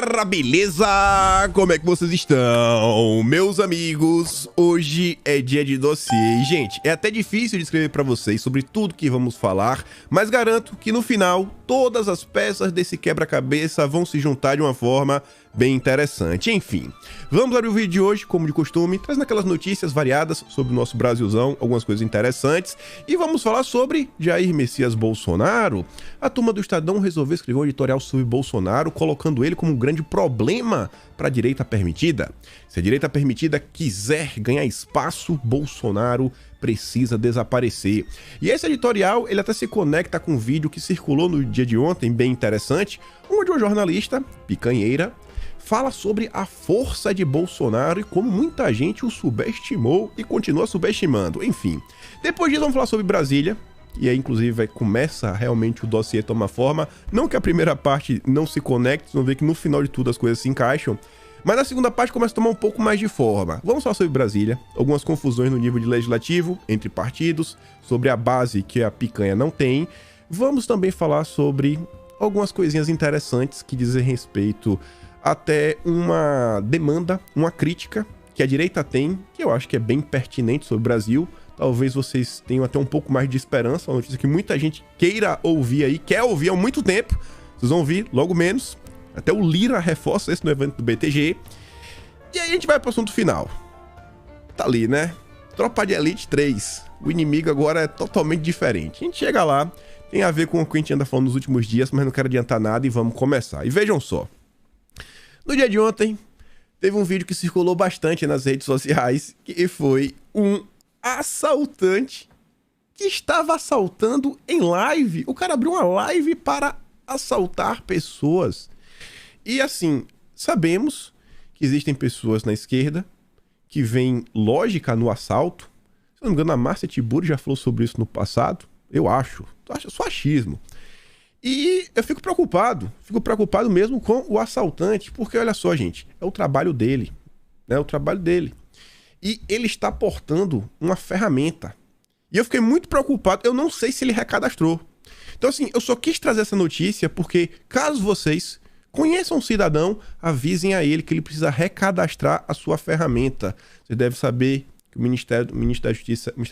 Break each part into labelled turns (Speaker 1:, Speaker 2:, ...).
Speaker 1: Galera, beleza? Como é que vocês estão? Meus amigos, hoje é dia de dossiê. E, gente, é até difícil de escrever pra vocês sobre tudo que vamos falar, mas garanto que no final, todas as peças desse quebra-cabeça vão se juntar de uma forma bem interessante. Enfim, vamos abrir o vídeo de hoje, como de costume, trazendo aquelas notícias variadas sobre o nosso Brasilzão, algumas coisas interessantes, e vamos falar sobre Jair Messias Bolsonaro. A turma do Estadão resolveu escrever um editorial sobre Bolsonaro, colocando ele como um grande problema para a direita permitida. Se a direita permitida quiser ganhar espaço, Bolsonaro precisa desaparecer. E esse editorial, ele até se conecta com um vídeo que circulou no dia de ontem, bem interessante, onde uma jornalista, picanheira, fala sobre a força de Bolsonaro e como muita gente o subestimou e continua subestimando. Enfim, depois disso vamos falar sobre Brasília, e aí inclusive começa realmente o dossiê tomar forma. Não que a primeira parte não se conecte, vocês vão ver que no final de tudo as coisas se encaixam, mas na segunda parte começa a tomar um pouco mais de forma. Vamos falar sobre Brasília, algumas confusões no nível de legislativo, entre partidos, sobre a base que a picanha não tem. Vamos também falar sobre algumas coisinhas interessantes que dizem respeito até uma demanda, uma crítica que a direita tem, que eu acho que é bem pertinente sobre o Brasil. Talvez vocês tenham até um pouco mais de esperança, uma notícia que muita gente queira ouvir aí, quer ouvir há muito tempo. Vocês vão ouvir logo menos. Até o Lira reforça isso no evento do BTG. E aí a gente vai pro assunto final. Tá ali, né? Tropa de Elite 3. O inimigo agora é totalmente diferente. A gente chega lá, tem a ver com o que a gente anda falando nos últimos dias, mas não quero adiantar nada e vamos começar. E vejam só. No dia de ontem, teve um vídeo que circulou bastante nas redes sociais, que foi um assaltante que estava assaltando em live. O cara abriu uma live para assaltar pessoas. E assim, sabemos que existem pessoas na esquerda que veem lógica no assalto. Se não me engano, a Márcia Tiburi já falou sobre isso no passado. Eu acho. Só achismo. E eu fico preocupado mesmo com o assaltante, porque olha só, gente, é o trabalho dele, né? É o trabalho dele. E ele está portando uma ferramenta. E eu fiquei muito preocupado, eu não sei se ele recadastrou. Então assim, eu só quis trazer essa notícia porque, caso vocês conheçam um cidadão, avisem a ele que ele precisa recadastrar a sua ferramenta. Você deve saber que o Ministério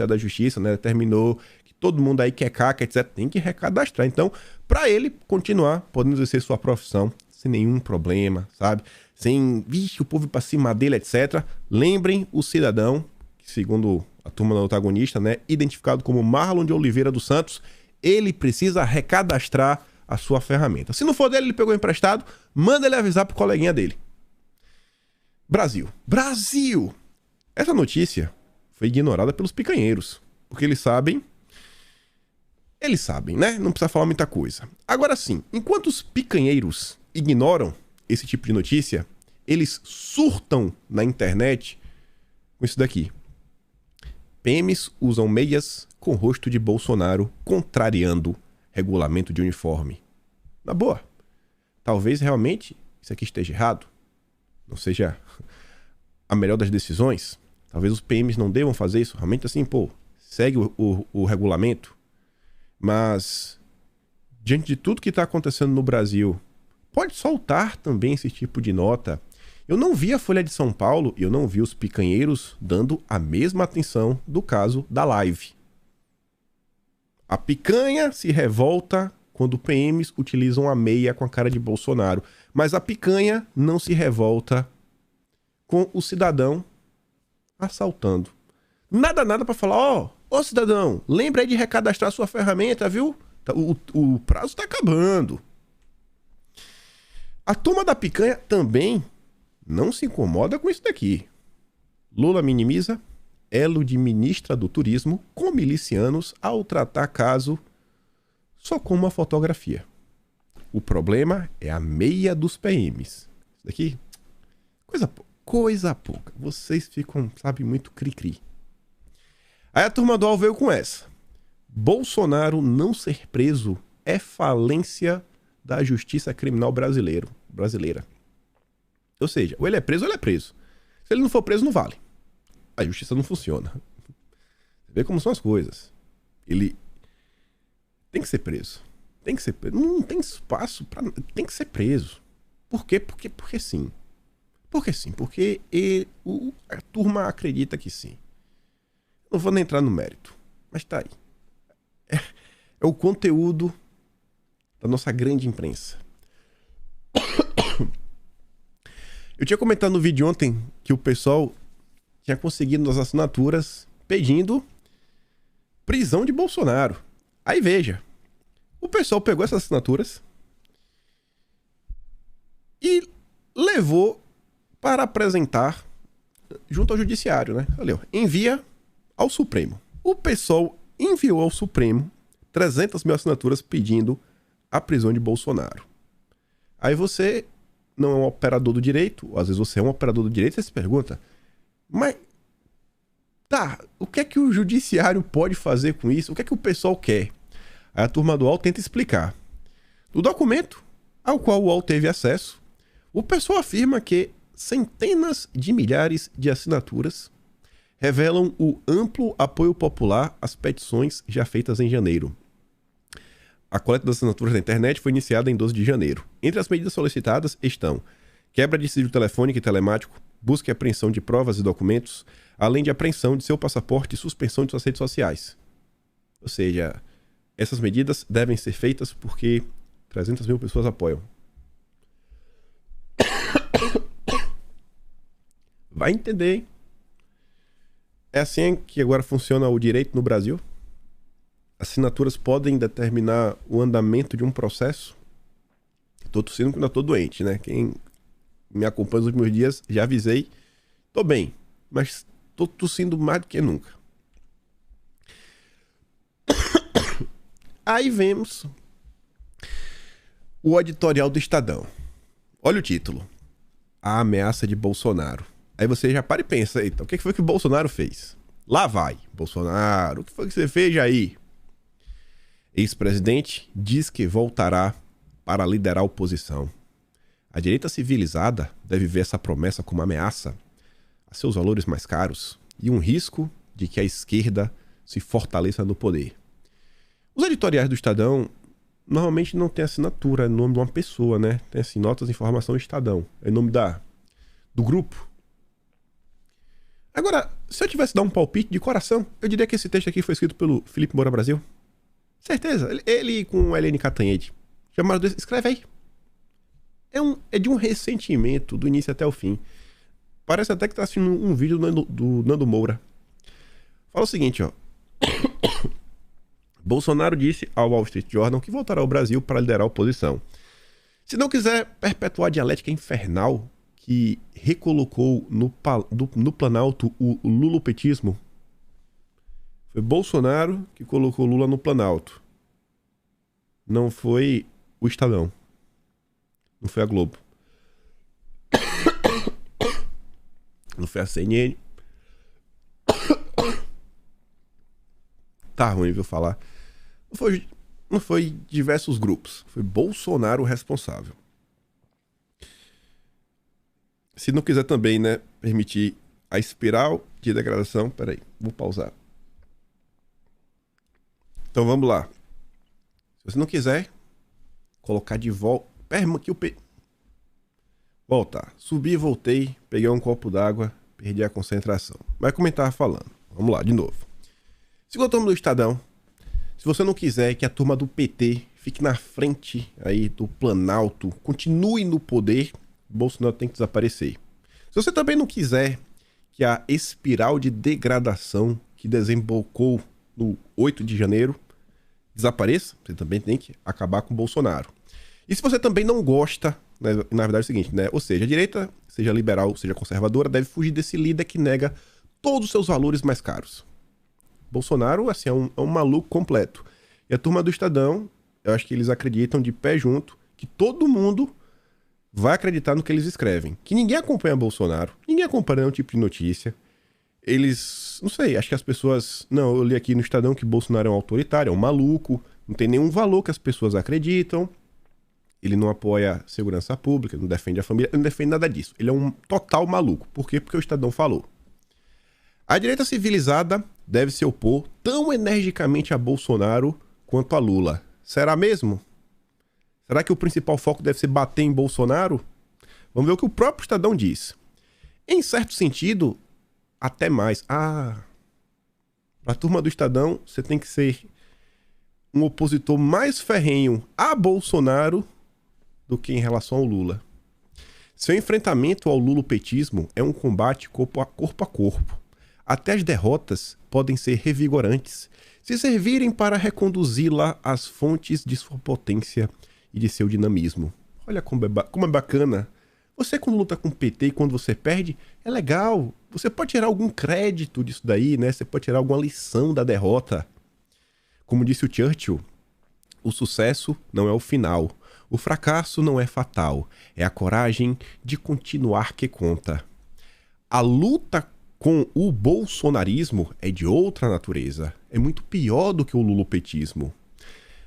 Speaker 1: da Justiça, né, determinou que todo mundo aí que é caca, etc, tem que recadastrar. Então, para ele continuar podendo exercer sua profissão sem nenhum problema, sabe? Sem, vixe, o povo ir pra cima dele, etc. Lembrem o cidadão, que segundo a turma do protagonista, né, identificado como Marlon de Oliveira dos Santos, ele precisa recadastrar a sua ferramenta. Se não for dele, ele pegou emprestado, manda ele avisar pro coleguinha dele. Brasil. Essa notícia foi ignorada pelos picanheiros, porque eles sabem, né? Não precisa falar muita coisa. Agora sim, enquanto os picanheiros ignoram esse tipo de notícia, eles surtam na internet com isso daqui. PMs usam meias com rosto de Bolsonaro, contrariando regulamento de uniforme. Na boa, talvez realmente isso aqui esteja errado, não seja a melhor das decisões. Talvez os PMs não devam fazer isso, realmente assim, pô, segue o regulamento. Mas, diante de tudo que está acontecendo no Brasil, pode soltar também esse tipo de nota. Eu não vi a Folha de São Paulo e eu não vi os picanheiros dando a mesma atenção do caso da live. A picanha se revolta quando PMs utilizam a meia com a cara de Bolsonaro, mas a picanha não se revolta com o cidadão assaltando. Nada para falar, ô cidadão, lembra aí de recadastrar sua ferramenta, viu? O prazo tá acabando. A turma da picanha também não se incomoda com isso daqui. Lula minimiza elo de ministra do turismo com milicianos ao tratar caso só com uma fotografia. O problema é a meia dos PMs. Isso daqui, coisa pouca. Vocês ficam, sabe, muito cri-cri. Aí a turma do UOL veio com essa. Bolsonaro não ser preso é falência da justiça criminal brasileira. Ou seja, ou ele é preso ou ele é preso. Se ele não for preso, não vale. A justiça não funciona. Você vê como são as coisas. Ele tem que ser preso. Não tem espaço para... Tem que ser preso. Por quê? Porque sim. Porque sim, porque a turma acredita que sim. Não vou nem entrar no mérito, mas tá aí. É o conteúdo da nossa grande imprensa. Eu tinha comentado no vídeo ontem que o pessoal tinha conseguido nas assinaturas pedindo prisão de Bolsonaro. Aí veja, o pessoal pegou essas assinaturas e levou para apresentar junto ao judiciário, né? Olha, envia ao Supremo. O pessoal enviou ao Supremo 300 mil assinaturas pedindo a prisão de Bolsonaro. Aí você não é um operador do direito, ou às vezes você é um operador do direito, você se pergunta, mas tá, o que é que o judiciário pode fazer com isso? O que é que o pessoal quer? Aí a turma do UOL tenta explicar. No documento ao qual o UOL teve acesso, o pessoal afirma que centenas de milhares de assinaturas revelam o amplo apoio popular às petições já feitas em janeiro. A coleta das assinaturas na internet foi iniciada em 12 de janeiro. Entre as medidas solicitadas estão quebra de sigilo telefônico e telemático, busca e apreensão de provas e documentos, além de apreensão de seu passaporte e suspensão de suas redes sociais. Ou seja, essas medidas devem ser feitas porque 300 mil pessoas apoiam. Vai entender, hein? É assim que agora funciona o direito no Brasil? Assinaturas podem determinar o andamento de um processo? Tô tossindo porque ainda tô doente, né? Quem me acompanha nos últimos dias, já avisei. Tô bem, mas tô tossindo mais do que nunca. Aí vemos o editorial do Estadão. Olha o título. A ameaça de Bolsonaro. Aí você já para e pensa, eita, o que foi que o Bolsonaro fez? Lá vai, Bolsonaro, o que foi que você fez aí? Ex-presidente diz que voltará para liderar a oposição. A direita civilizada deve ver essa promessa como ameaça a seus valores mais caros e um risco de que a esquerda se fortaleça no poder. Os editoriais do Estadão normalmente não tem assinatura, é o nome de uma pessoa, né? Tem assim, notas de informação Estadão, é o nome do grupo. Agora, se eu tivesse dar um palpite de coração, eu diria que esse texto aqui foi escrito pelo Felipe Moura Brasil. Certeza, ele com a Helene Catanhede. Chamaram desse, escreve aí. É de um ressentimento do início até o fim. Parece até que tá assistindo um vídeo do Nando Moura. Fala o seguinte, ó. Bolsonaro disse ao Wall Street Journal que voltará ao Brasil para liderar a oposição. Se não quiser perpetuar a dialética infernal que recolocou no Planalto o lulopetismo, foi Bolsonaro que colocou Lula no Planalto. Não foi o Estadão. Não foi a Globo. Não foi a CNN. Tá ruim, viu, falar. Não foi diversos grupos. Foi Bolsonaro o responsável. Se não quiser também, né, permitir a espiral de degradação... Peraí, vou pausar. Então vamos lá. Se você não quiser colocar de volta... Voltar. Subi, voltei, peguei um copo d'água, perdi a concentração. Mas como eu tava falando. Vamos lá, de novo. Segundo a turma do Estadão, se você não quiser que a turma do PT fique na frente aí do Planalto, continue no poder, Bolsonaro tem que desaparecer. Se você também não quiser que a espiral de degradação que desembocou no 8 de janeiro desapareça, você também tem que acabar com o Bolsonaro. E se você também não gosta, né, na verdade é o seguinte, né? Ou seja, a direita, seja liberal, seja conservadora, deve fugir desse líder que nega todos os seus valores mais caros. Bolsonaro, assim, é um maluco completo. E a turma do Estadão, eu acho que eles acreditam de pé junto que todo mundo vai acreditar no que eles escrevem. Que ninguém acompanha Bolsonaro, ninguém acompanha nenhum tipo de notícia. Eles, não sei, acho que as pessoas... Não, eu li aqui no Estadão que Bolsonaro é um autoritário, é um maluco, não tem nenhum valor que as pessoas acreditam. Ele não apoia a segurança pública, não defende a família, não defende nada disso. Ele é um total maluco. Por quê? Porque o Estadão falou. A direita civilizada deve se opor tão energicamente a Bolsonaro quanto a Lula. Será mesmo? Será que o principal foco deve ser bater em Bolsonaro? Vamos ver o que o próprio Estadão diz. Em certo sentido, até mais. Para a turma do Estadão, você tem que ser um opositor mais ferrenho a Bolsonaro do que em relação ao Lula. Seu enfrentamento ao lulopetismo é um combate corpo a corpo. Até as derrotas podem ser revigorantes, se servirem para reconduzi-la às fontes de sua potência e de seu dinamismo. Olha como é bacana. Você quando luta com o PT e quando você perde, é legal. Você pode tirar algum crédito disso daí, né? Você pode tirar alguma lição da derrota. Como disse o Churchill, o sucesso não é o final. O fracasso não é fatal. É a coragem de continuar que conta. A luta com o bolsonarismo é de outra natureza. É muito pior do que o lulopetismo.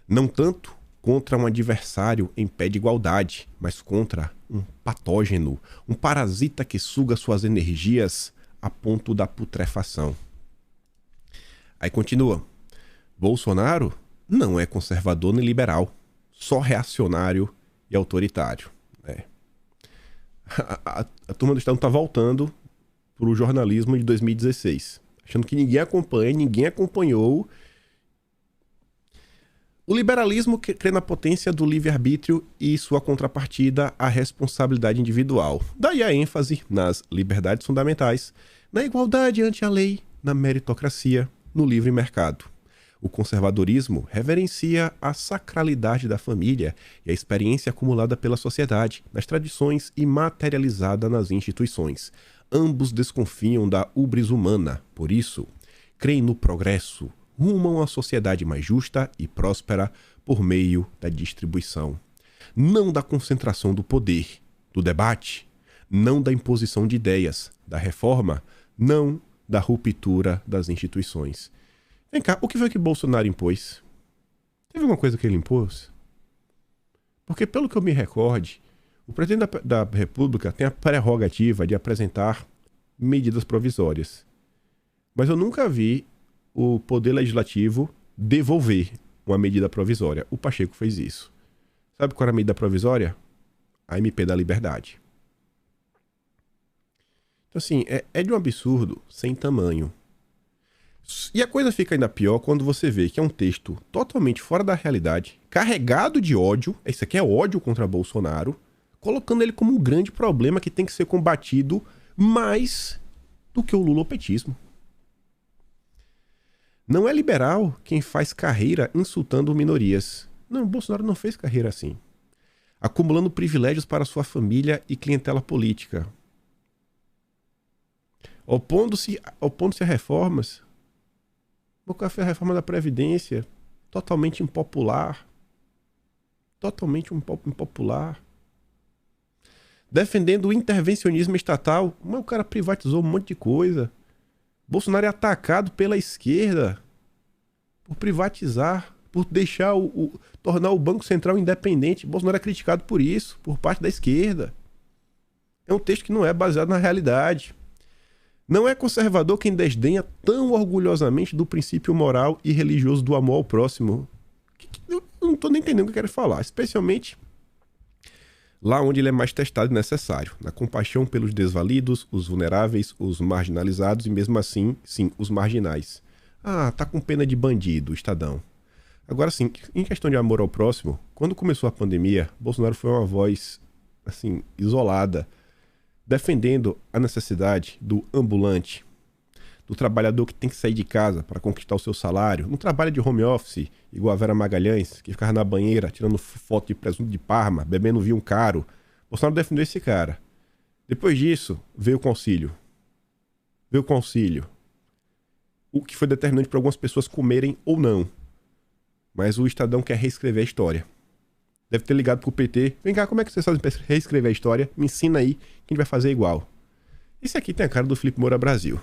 Speaker 1: Não tanto contra um adversário em pé de igualdade, mas contra um patógeno, um parasita que suga suas energias a ponto da putrefação. Aí continua. Bolsonaro não é conservador nem liberal, só reacionário e autoritário. A turma do Estado está voltando para o jornalismo de 2016, achando que ninguém acompanha, ninguém acompanhou. O liberalismo crê na potência do livre-arbítrio e sua contrapartida, a responsabilidade individual. Daí a ênfase nas liberdades fundamentais, na igualdade ante a lei, na meritocracia, no livre mercado. O conservadorismo reverencia a sacralidade da família e a experiência acumulada pela sociedade, nas tradições e materializada nas instituições. Ambos desconfiam da ubris humana, por isso, creem no progresso, rumo a uma sociedade mais justa e próspera por meio da distribuição. Não da concentração do poder, do debate, não da imposição de ideias, da reforma, não da ruptura das instituições. Vem cá, o que foi que Bolsonaro impôs? Teve alguma coisa que ele impôs? Porque, pelo que eu me recorde, o presidente da República tem a prerrogativa de apresentar medidas provisórias. Mas eu nunca vi o Poder Legislativo devolver uma medida provisória. O Pacheco fez isso. Sabe qual era a medida provisória? A MP da Liberdade. Então, assim, é de um absurdo sem tamanho. E a coisa fica ainda pior quando você vê que é um texto totalmente fora da realidade, carregado de ódio, isso aqui é ódio contra Bolsonaro, colocando ele como um grande problema que tem que ser combatido mais do que o lulopetismo. Não é liberal quem faz carreira insultando minorias. Não, Bolsonaro não fez carreira assim. Acumulando privilégios para sua família e clientela política. Opondo-se a reformas. O café a reforma da Previdência. Totalmente impopular. Totalmente impopular. Defendendo o intervencionismo estatal. Mas o cara privatizou um monte de coisa. Bolsonaro é atacado pela esquerda por privatizar, por deixar tornar o Banco Central independente. Bolsonaro é criticado por isso, por parte da esquerda. É um texto que não é baseado na realidade. Não é conservador quem desdenha tão orgulhosamente do princípio moral e religioso do amor ao próximo. Eu não estou nem entendendo o que eu quero falar, especialmente lá onde ele é mais testado e necessário, na compaixão pelos desvalidos, os vulneráveis, os marginalizados e mesmo assim, sim, os marginais. Ah, tá com pena de bandido, Estadão. Agora sim, em questão de amor ao próximo, quando começou a pandemia, Bolsonaro foi uma voz, assim, isolada, defendendo a necessidade do ambulante, do trabalhador que tem que sair de casa para conquistar o seu salário, não trabalha de home office, igual a Vera Magalhães, que ficava na banheira tirando foto de presunto de Parma, bebendo vinho caro. Bolsonaro defendeu esse cara. Depois disso, veio o concílio. O que foi determinante para algumas pessoas comerem ou não. Mas o Estadão quer reescrever a história. Deve ter ligado pro PT. Vem cá, como é que vocês fazem para reescrever a história? Me ensina aí que a gente vai fazer igual. Esse aqui tem a cara do Felipe Moura Brasil.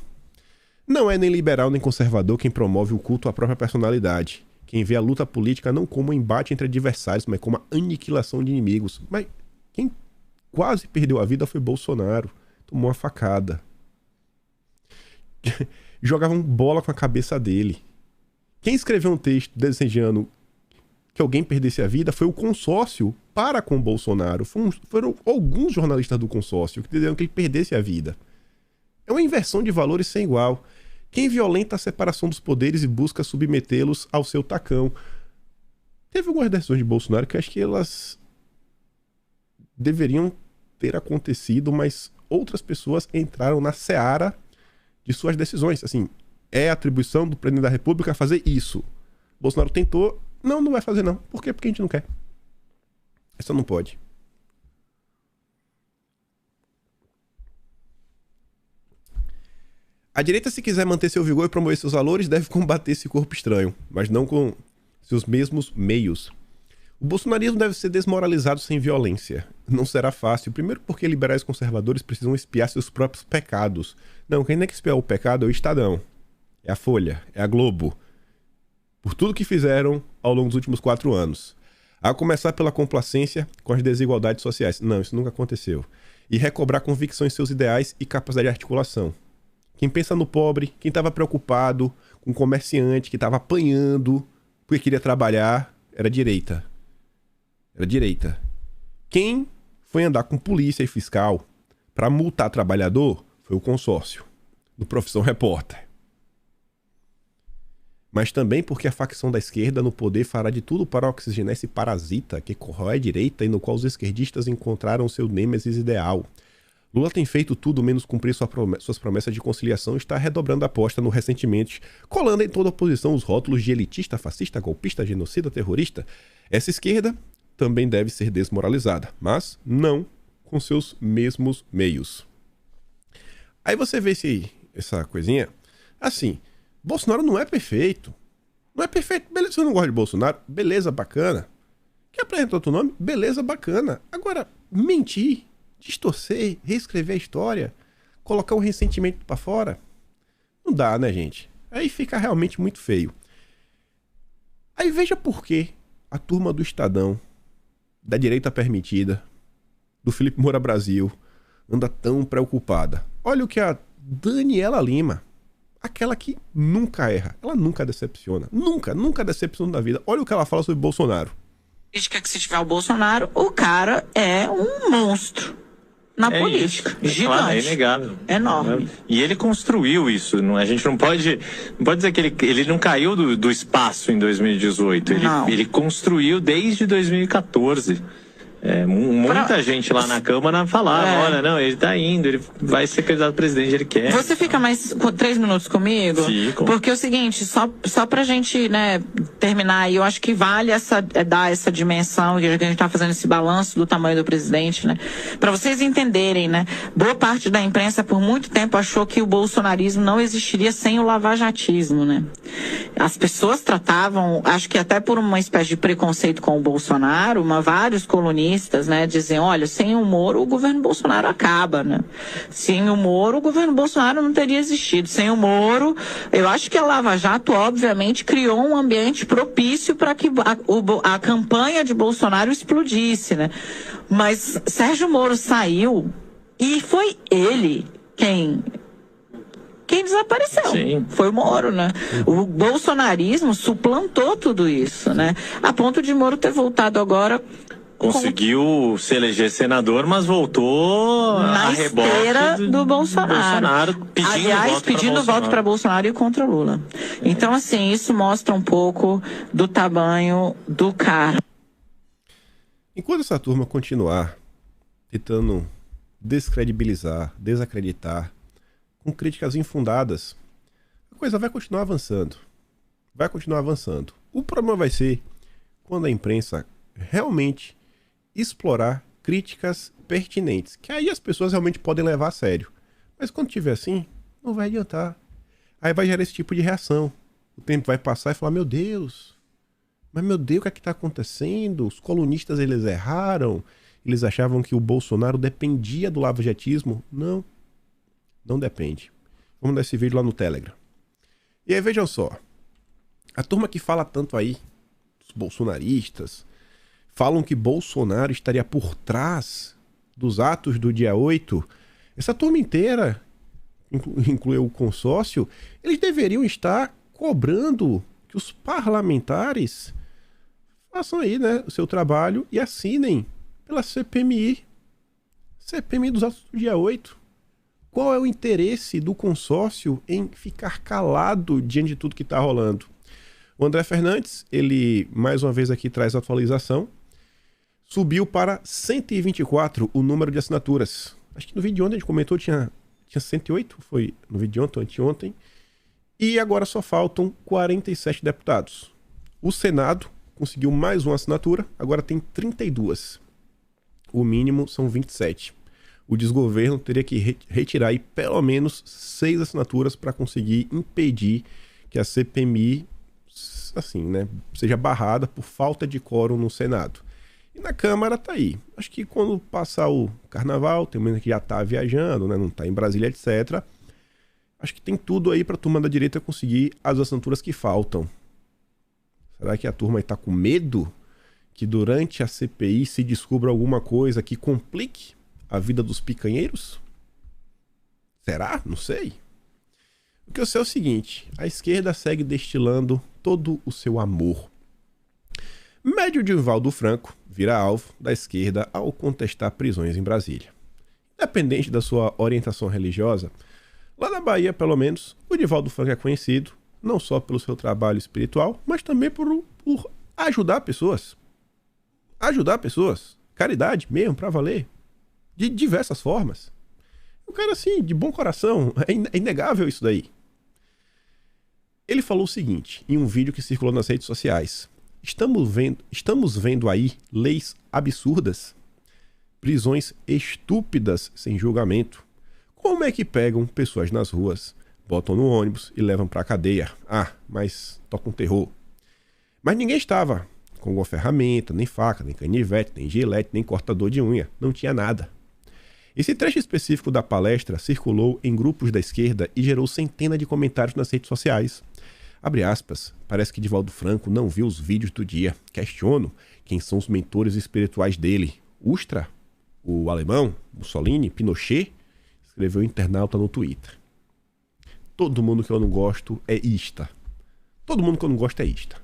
Speaker 1: Não é nem liberal nem conservador quem promove o culto à própria personalidade. Quem vê a luta política não como um embate entre adversários, mas como a aniquilação de inimigos. Mas quem quase perdeu a vida foi Bolsonaro. Tomou uma facada. Jogavam bola com a cabeça dele. Quem escreveu um texto desejando que alguém perdesse a vida foi o consórcio para com o Bolsonaro. Foram alguns jornalistas do consórcio que diziam que ele perdesse a vida. É uma inversão de valores sem igual. Quem violenta a separação dos poderes e busca submetê-los ao seu tacão. Teve algumas decisões de Bolsonaro que eu acho que elas deveriam ter acontecido, mas outras pessoas entraram na seara de suas decisões. Assim, é atribuição do presidente da República fazer isso. Bolsonaro tentou, não vai fazer não. Por quê? Porque a gente não quer. Essa não pode. A direita, se quiser manter seu vigor e promover seus valores, deve combater esse corpo estranho, mas não com seus mesmos meios. O bolsonarismo deve ser desmoralizado sem violência. Não será fácil. Primeiro porque liberais conservadores precisam espiar seus próprios pecados. Não, quem tem que espiar o pecado é o Estadão. É a Folha. É a Globo. Por tudo que fizeram ao longo dos últimos 4 anos. A começar pela complacência com as desigualdades sociais. Não, isso nunca aconteceu. E recobrar convicção em seus ideais e capacidade de articulação. Quem pensa no pobre, quem estava preocupado com o comerciante, que estava apanhando porque queria trabalhar, era direita. Era direita. Quem foi andar com polícia e fiscal para multar trabalhador foi o consórcio, do Profissão Repórter. Mas também porque a facção da esquerda no poder fará de tudo para oxigenar esse parasita que corrói a direita e no qual os esquerdistas encontraram seu nêmesis ideal. Lula tem feito tudo menos cumprir suas promessas de conciliação e está redobrando a aposta no ressentimento, colando em toda a oposição os rótulos de elitista, fascista, golpista, genocida, terrorista. Essa esquerda também deve ser desmoralizada, mas não com seus mesmos meios. Aí você vê essa coisinha. Assim, Bolsonaro não é perfeito. Não é perfeito. Beleza, você não gosta de Bolsonaro? Beleza, bacana. Quer apresentar outro nome? Beleza, bacana. Agora, mentir, distorcer, reescrever a história, colocar um ressentimento pra fora, não dá, né, gente? Aí fica realmente muito feio. Aí veja por que a turma do Estadão, da direita permitida, do Felipe Moura Brasil, anda tão preocupada. Olha o que a Daniela Lima, aquela que nunca erra, ela nunca decepciona, nunca decepciona na vida. Olha o que ela fala sobre Bolsonaro.
Speaker 2: Política que se tiver o Bolsonaro, o cara é um monstro na política.
Speaker 3: Isso.
Speaker 2: Gigante.
Speaker 3: Claro, é inegável.
Speaker 2: Enorme.
Speaker 3: E ele construiu isso. A gente não pode dizer que ele não caiu do espaço em 2018. Ele construiu desde 2014. Muita gente lá na Câmara falava, olha, não, ele tá indo, ele vai ser candidato a presidente, ele quer.
Speaker 2: Você fica mais 3 minutos comigo?
Speaker 3: Fico.
Speaker 2: Porque é o seguinte, só pra gente, né, terminar, eu acho que vale dar essa dimensão, que a gente tá fazendo esse balanço do tamanho do presidente, né, pra vocês entenderem, né, boa parte da imprensa por muito tempo achou que o bolsonarismo não existiria sem o lavajatismo, né. As pessoas tratavam, acho que até por uma espécie de preconceito com o Bolsonaro, vários colunistas, né, dizem, olha, sem o Moro o governo Bolsonaro acaba, né? Sem o Moro o governo Bolsonaro não teria existido. Sem o Moro, eu acho que a Lava Jato obviamente criou um ambiente propício para que a campanha de Bolsonaro explodisse, né? Mas Sérgio Moro saiu e foi ele quem desapareceu.
Speaker 3: Sim.
Speaker 2: Foi o Moro, né? O bolsonarismo suplantou tudo isso, né? A ponto de Moro ter voltado agora.
Speaker 3: Conseguiu se eleger senador, mas voltou
Speaker 2: na esteira do Bolsonaro. Pedindo voto para Bolsonaro e contra Lula. Então, assim, isso mostra um pouco do tamanho do cara.
Speaker 1: Enquanto essa turma continuar tentando descredibilizar, desacreditar, com críticas infundadas, a coisa vai continuar avançando. Vai continuar avançando. O problema vai ser quando a imprensa realmente explorar críticas pertinentes, que aí as pessoas realmente podem levar a sério. Mas quando tiver assim, não vai adiantar. Aí vai gerar esse tipo de reação. O tempo vai passar e falar, meu Deus, mas meu Deus, o que é que está acontecendo? Os colunistas, eles erraram? Eles achavam que o Bolsonaro dependia do lavajatismo? Não, não depende. Vamos dar esse vídeo lá no Telegram. E aí vejam só, a turma que fala tanto aí, os bolsonaristas, falam que Bolsonaro estaria por trás dos atos do dia 8. Essa turma inteira, incluiu o consórcio, eles deveriam estar cobrando que os parlamentares façam aí, né, o seu trabalho e assinem pela CPMI. CPMI dos atos do dia 8. Qual é o interesse do consórcio em ficar calado diante de tudo que está rolando? O André Fernandes, ele mais uma vez aqui traz a atualização. Subiu para 124 o número de assinaturas. Acho que no vídeo de ontem a gente comentou tinha 108, foi no vídeo de ontem ou anteontem. E agora só faltam 47 deputados. O Senado conseguiu mais uma assinatura, agora tem 32. O mínimo são 27. O desgoverno teria que retirar aí pelo menos 6 assinaturas para conseguir impedir que a CPMI, assim, né, seja barrada por falta de quórum no Senado. E na Câmara tá aí. Acho que quando passar o carnaval, tem muita que já tá viajando, né, não tá em Brasília, etc. Acho que tem tudo aí para a turma da direita conseguir as assinaturas que faltam. Será que a turma aí tá com medo que durante a CPI se descubra alguma coisa que complique a vida dos picanheiros? Será? Não sei. O que eu sei é o seguinte: a esquerda segue destilando todo o seu amor. Médio Divaldo Franco vira alvo da esquerda ao contestar prisões em Brasília. Independente da sua orientação religiosa, lá na Bahia, pelo menos, o Divaldo Franco é conhecido não só pelo seu trabalho espiritual, mas também por ajudar pessoas. Ajudar pessoas. Caridade mesmo, pra valer. De diversas formas. Um cara assim, de bom coração. É inegável isso daí. Ele falou o seguinte, em um vídeo que circulou nas redes sociais. Estamos vendo aí leis absurdas, prisões estúpidas sem julgamento. Como é que pegam pessoas nas ruas, botam no ônibus e levam pra cadeia? Ah, mas tocam terror. Mas ninguém estava com alguma ferramenta, nem faca, nem canivete, nem gilete, nem cortador de unha. Não tinha nada. Esse trecho específico da palestra circulou em grupos da esquerda e gerou centenas de comentários nas redes sociais. Abre aspas, parece que Divaldo Franco não viu os vídeos do dia. Questiono quem são os mentores espirituais dele. Ustra? O alemão? Mussolini? Pinochet? Escreveu o internauta no Twitter. Todo mundo que eu não gosto é ista. Todo mundo que eu não gosto é ista.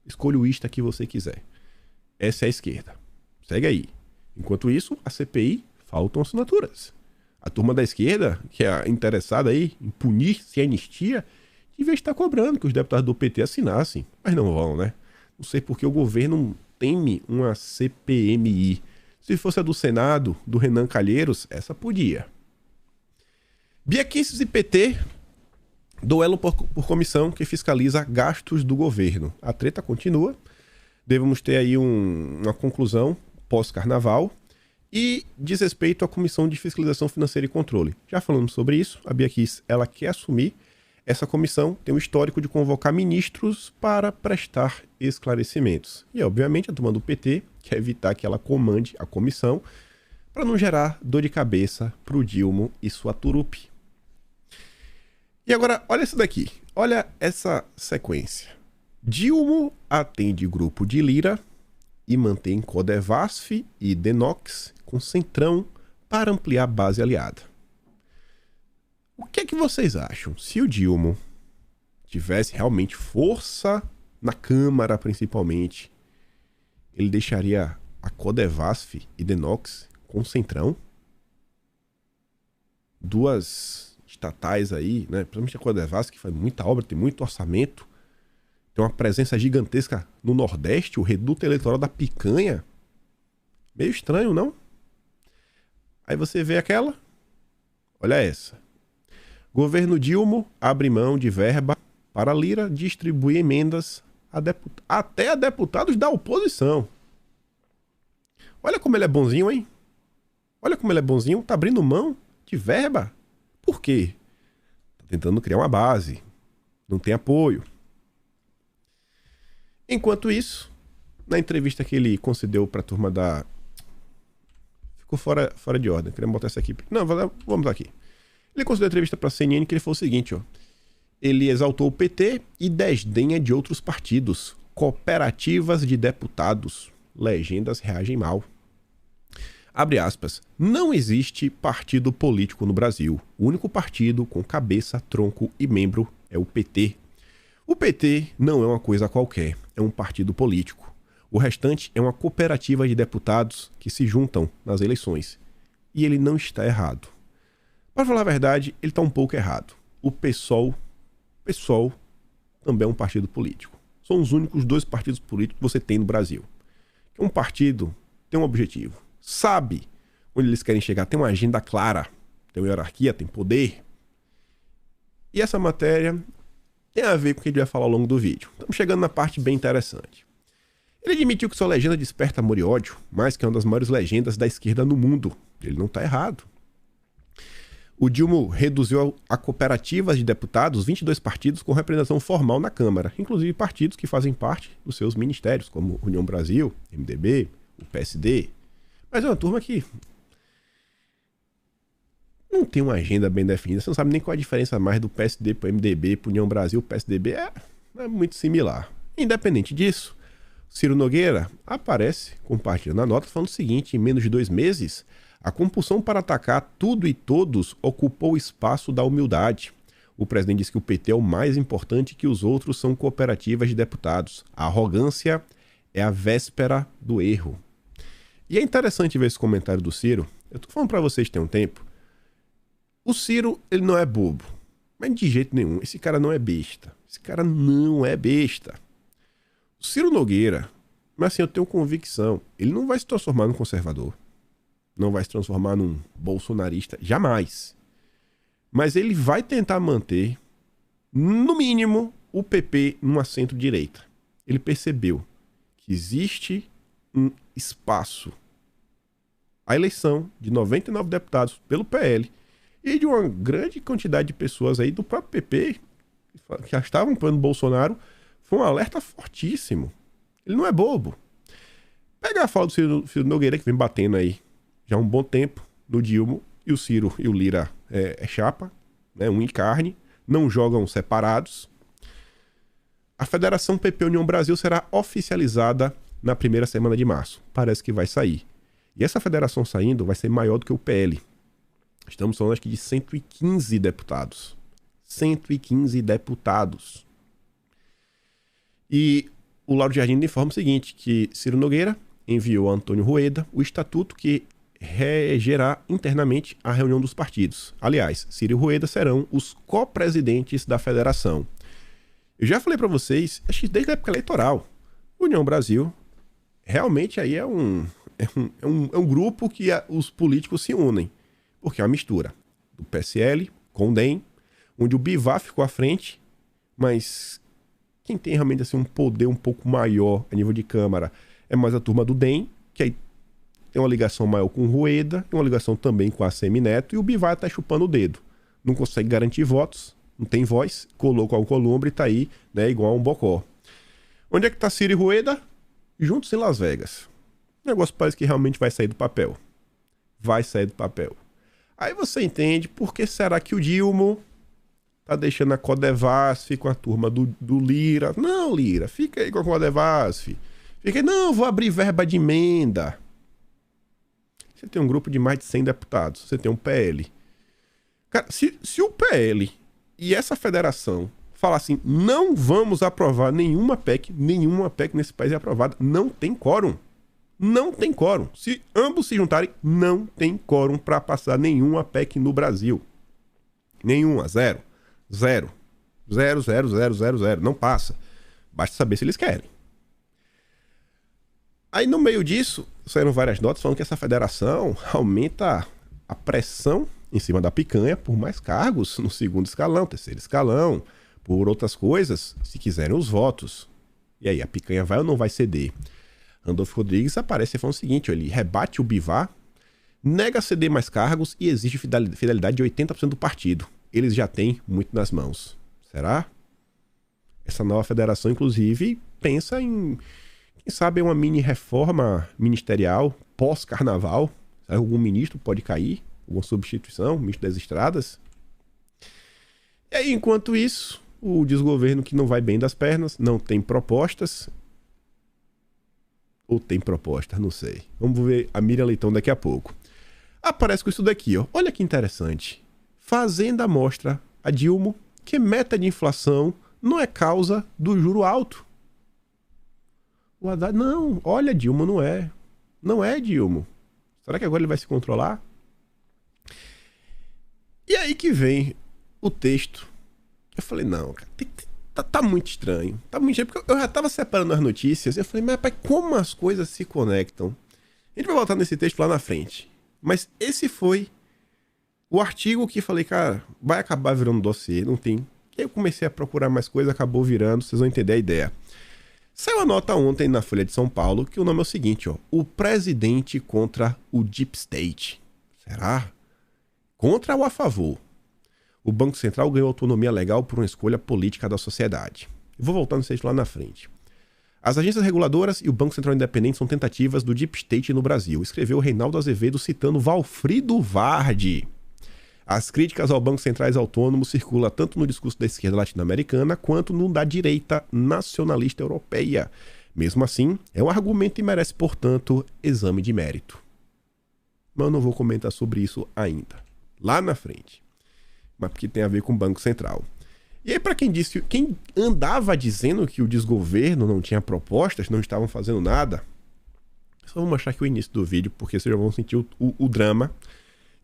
Speaker 1: Escolha o ista que você quiser. Essa é a esquerda. Segue aí. Enquanto isso, a CPI faltam assinaturas. A turma da esquerda, que é interessada aí em punir sem anistia, devia estar cobrando que os deputados do PT assinassem. Mas não vão, né? Não sei porque o governo teme uma CPMI. Se fosse a do Senado, do Renan Calheiros, essa podia. Bia Kicis e PT, duelo por comissão que fiscaliza gastos do governo. A treta continua. Devemos ter aí uma conclusão pós-carnaval. E diz respeito à Comissão de Fiscalização Financeira e Controle. Já falamos sobre isso. A Bia Kicis, ela quer assumir. Essa comissão tem um histórico de convocar ministros para prestar esclarecimentos. E, obviamente, a turma do PT quer evitar que ela comande a comissão para não gerar dor de cabeça para o Dilma e sua turupe. E agora, olha isso daqui. Olha essa sequência. Dilma atende grupo de Lira e mantém Codevasf e Denox com Centrão para ampliar base aliada. O que é que vocês acham? Se o Dilma tivesse realmente força na Câmara, principalmente, ele deixaria a Codevasf e Denox com Centrão? Duas estatais aí, né? Principalmente a Codevasf, que faz muita obra, tem muito orçamento, tem uma presença gigantesca no Nordeste, o reduto eleitoral da picanha. Meio estranho, não? Aí você vê aquela, olha essa. Governo Dilma abre mão de verba para Lira distribuir emendas até a deputados da oposição. Olha como ele é bonzinho, hein? Olha como ele é bonzinho. Tá abrindo mão de verba. Por quê? Tá tentando criar uma base. Não tem apoio. Enquanto isso, na entrevista que ele concedeu para a turma da... Ficou fora de ordem. Queria botar essa aqui. Não, vamos aqui. Ele concedeu entrevista para a CNN que ele falou o seguinte, ó. Ele exaltou o PT e desdenha de outros partidos. Cooperativas de deputados. Legendas reagem mal. Abre aspas. Não existe partido político no Brasil. O único partido com cabeça, tronco e membro é o PT. O PT não é uma coisa qualquer, é um partido político. O restante é uma cooperativa de deputados que se juntam nas eleições. E ele não está errado. Para falar a verdade, ele está um pouco errado. O PSOL também é um partido político. São os únicos 2 partidos políticos que você tem no Brasil. Um partido tem um objetivo, sabe onde eles querem chegar, tem uma agenda clara, tem uma hierarquia, tem poder. E essa matéria tem a ver com o que a gente vai falar ao longo do vídeo. Estamos chegando na parte bem interessante. Ele admitiu que sua legenda desperta amor e ódio, mas que é uma das maiores legendas da esquerda no mundo. Ele não está errado. O Dilma reduziu a cooperativas de deputados 22 partidos com representação formal na Câmara, inclusive partidos que fazem parte dos seus ministérios, como União Brasil, MDB, o PSD. Mas é uma turma que não tem uma agenda bem definida. Você não sabe nem qual é a diferença mais do PSD para o MDB, para União Brasil. O PSDB é muito similar. Independente disso, Ciro Nogueira aparece compartilhando a nota falando o seguinte: em menos de 2 meses, a compulsão para atacar tudo e todos ocupou o espaço da humildade. O presidente disse que o PT é o mais importante e que os outros são cooperativas de deputados. A arrogância é a véspera do erro. E é interessante ver esse comentário do Ciro. Eu tô falando para vocês tem um tempo. O Ciro, ele não é bobo. Mas de jeito nenhum. Esse cara não é besta. Esse cara não é besta. O Ciro Nogueira, mas assim, eu tenho convicção, ele não vai se transformar num conservador. Não vai se transformar num bolsonarista. Jamais. Mas ele vai tentar manter, no mínimo, o PP numa centro-direita. Ele percebeu que existe um espaço. A eleição de 99 deputados pelo PL e de uma grande quantidade de pessoas aí do próprio PP que já estavam apoiando o Bolsonaro, foi um alerta fortíssimo. Ele não é bobo. Pega a fala do Ciro Nogueira, que vem batendo aí já há um bom tempo no Dilma, e o Ciro e o Lira é chapa, né, um em carne, não jogam separados. A Federação PP União Brasil será oficializada na primeira semana de março. Parece que vai sair. E essa federação saindo vai ser maior do que o PL. Estamos falando, acho que, de 115 deputados. 115 deputados. E o Lauro Jardim informa o seguinte, que Ciro Nogueira enviou a Antônio Rueda o estatuto que regerá internamente a reunião dos partidos. Aliás, Ciro e Rueda serão os co-presidentes da federação. Eu já falei para vocês, acho que desde a época eleitoral, União Brasil realmente aí é um grupo que os políticos se unem, porque é uma mistura do PSL com o DEM, onde o Bivar ficou à frente, mas quem tem realmente assim, um poder um pouco maior a nível de Câmara é mais a turma do DEM, que aí tem uma ligação maior com o Rueda, tem uma ligação também com a Semineto, e o Bivar tá chupando o dedo. Não consegue garantir votos, não tem voz, colocou o Columbre e tá aí, né, igual a um bocó. Onde é que tá Ciro e Rueda? Juntos em Las Vegas. O negócio parece que realmente vai sair do papel. Vai sair do papel. Aí você entende por que será que o Dilma tá deixando a Codevasf com a turma do Lira. Não, Lira, fica aí com a Codevasf. Fica aí, não, vou abrir verba de emenda. Você tem um grupo de mais de 100 deputados. Você tem um PL. Cara, se o PL e essa federação falar assim, não vamos aprovar nenhuma PEC nesse país é aprovada, não tem quórum. Não tem quórum. Se ambos se juntarem, não tem quórum para passar nenhuma PEC no Brasil. Nenhuma, zero. Zero. Zero, zero, zero, zero, zero. Não passa. Basta saber se eles querem. Aí no meio disso, saíram várias notas falando que essa federação aumenta a pressão em cima da picanha por mais cargos no segundo escalão, terceiro escalão, por outras coisas, se quiserem os votos. E aí, a picanha vai ou não vai ceder? Randolfo Rodrigues aparece falando o seguinte, ele rebate o Bivar, nega ceder mais cargos e exige fidelidade de 80% do partido. Eles já têm muito nas mãos. Será? Essa nova federação, inclusive, pensa em, quem sabe, uma mini reforma ministerial pós-carnaval. Algum ministro pode cair, alguma substituição, ministro das estradas. E aí, enquanto isso, o desgoverno que não vai bem das pernas, não tem propostas. Ou tem proposta, não sei. Vamos ver a Miriam Leitão daqui a pouco. Aparece com isso daqui, ó. Olha que interessante. Fazenda mostra a Dilma que meta de inflação não é causa do juro alto. O Haddad, não, olha, Dilma, não é. Não é, Dilma. Será que agora ele vai se controlar? E aí que vem o texto. Eu falei, não, cara, tá muito estranho. Tá muito estranho, porque eu já tava separando as notícias. Eu falei, mas rapaz, como as coisas se conectam? A gente vai voltar nesse texto lá na frente. Mas esse foi o artigo que falei, cara, vai acabar virando dossiê, não tem. E aí eu comecei a procurar mais coisa, acabou virando, vocês vão entender a ideia. Saiu a nota ontem na Folha de São Paulo, que o nome é o seguinte, ó. O presidente contra o Deep State. Será? Contra ou a favor? O Banco Central ganhou autonomia legal por uma escolha política da sociedade. Eu vou voltar no texto lá na frente. As agências reguladoras e o Banco Central Independente são tentativas do Deep State no Brasil, escreveu Reinaldo Azevedo citando Valfrido Vardi. As críticas ao Banco Centrais Autônomos circulam tanto no discurso da esquerda latino-americana quanto no da direita nacionalista europeia. Mesmo assim, é um argumento e merece, portanto, exame de mérito. Mas eu não vou comentar sobre isso ainda. Lá na frente. Mas porque tem a ver com o Banco Central. E aí, para quem andava dizendo que o desgoverno não tinha propostas, não estavam fazendo nada, só vou mostrar aqui o início do vídeo, porque vocês já vão sentir o drama.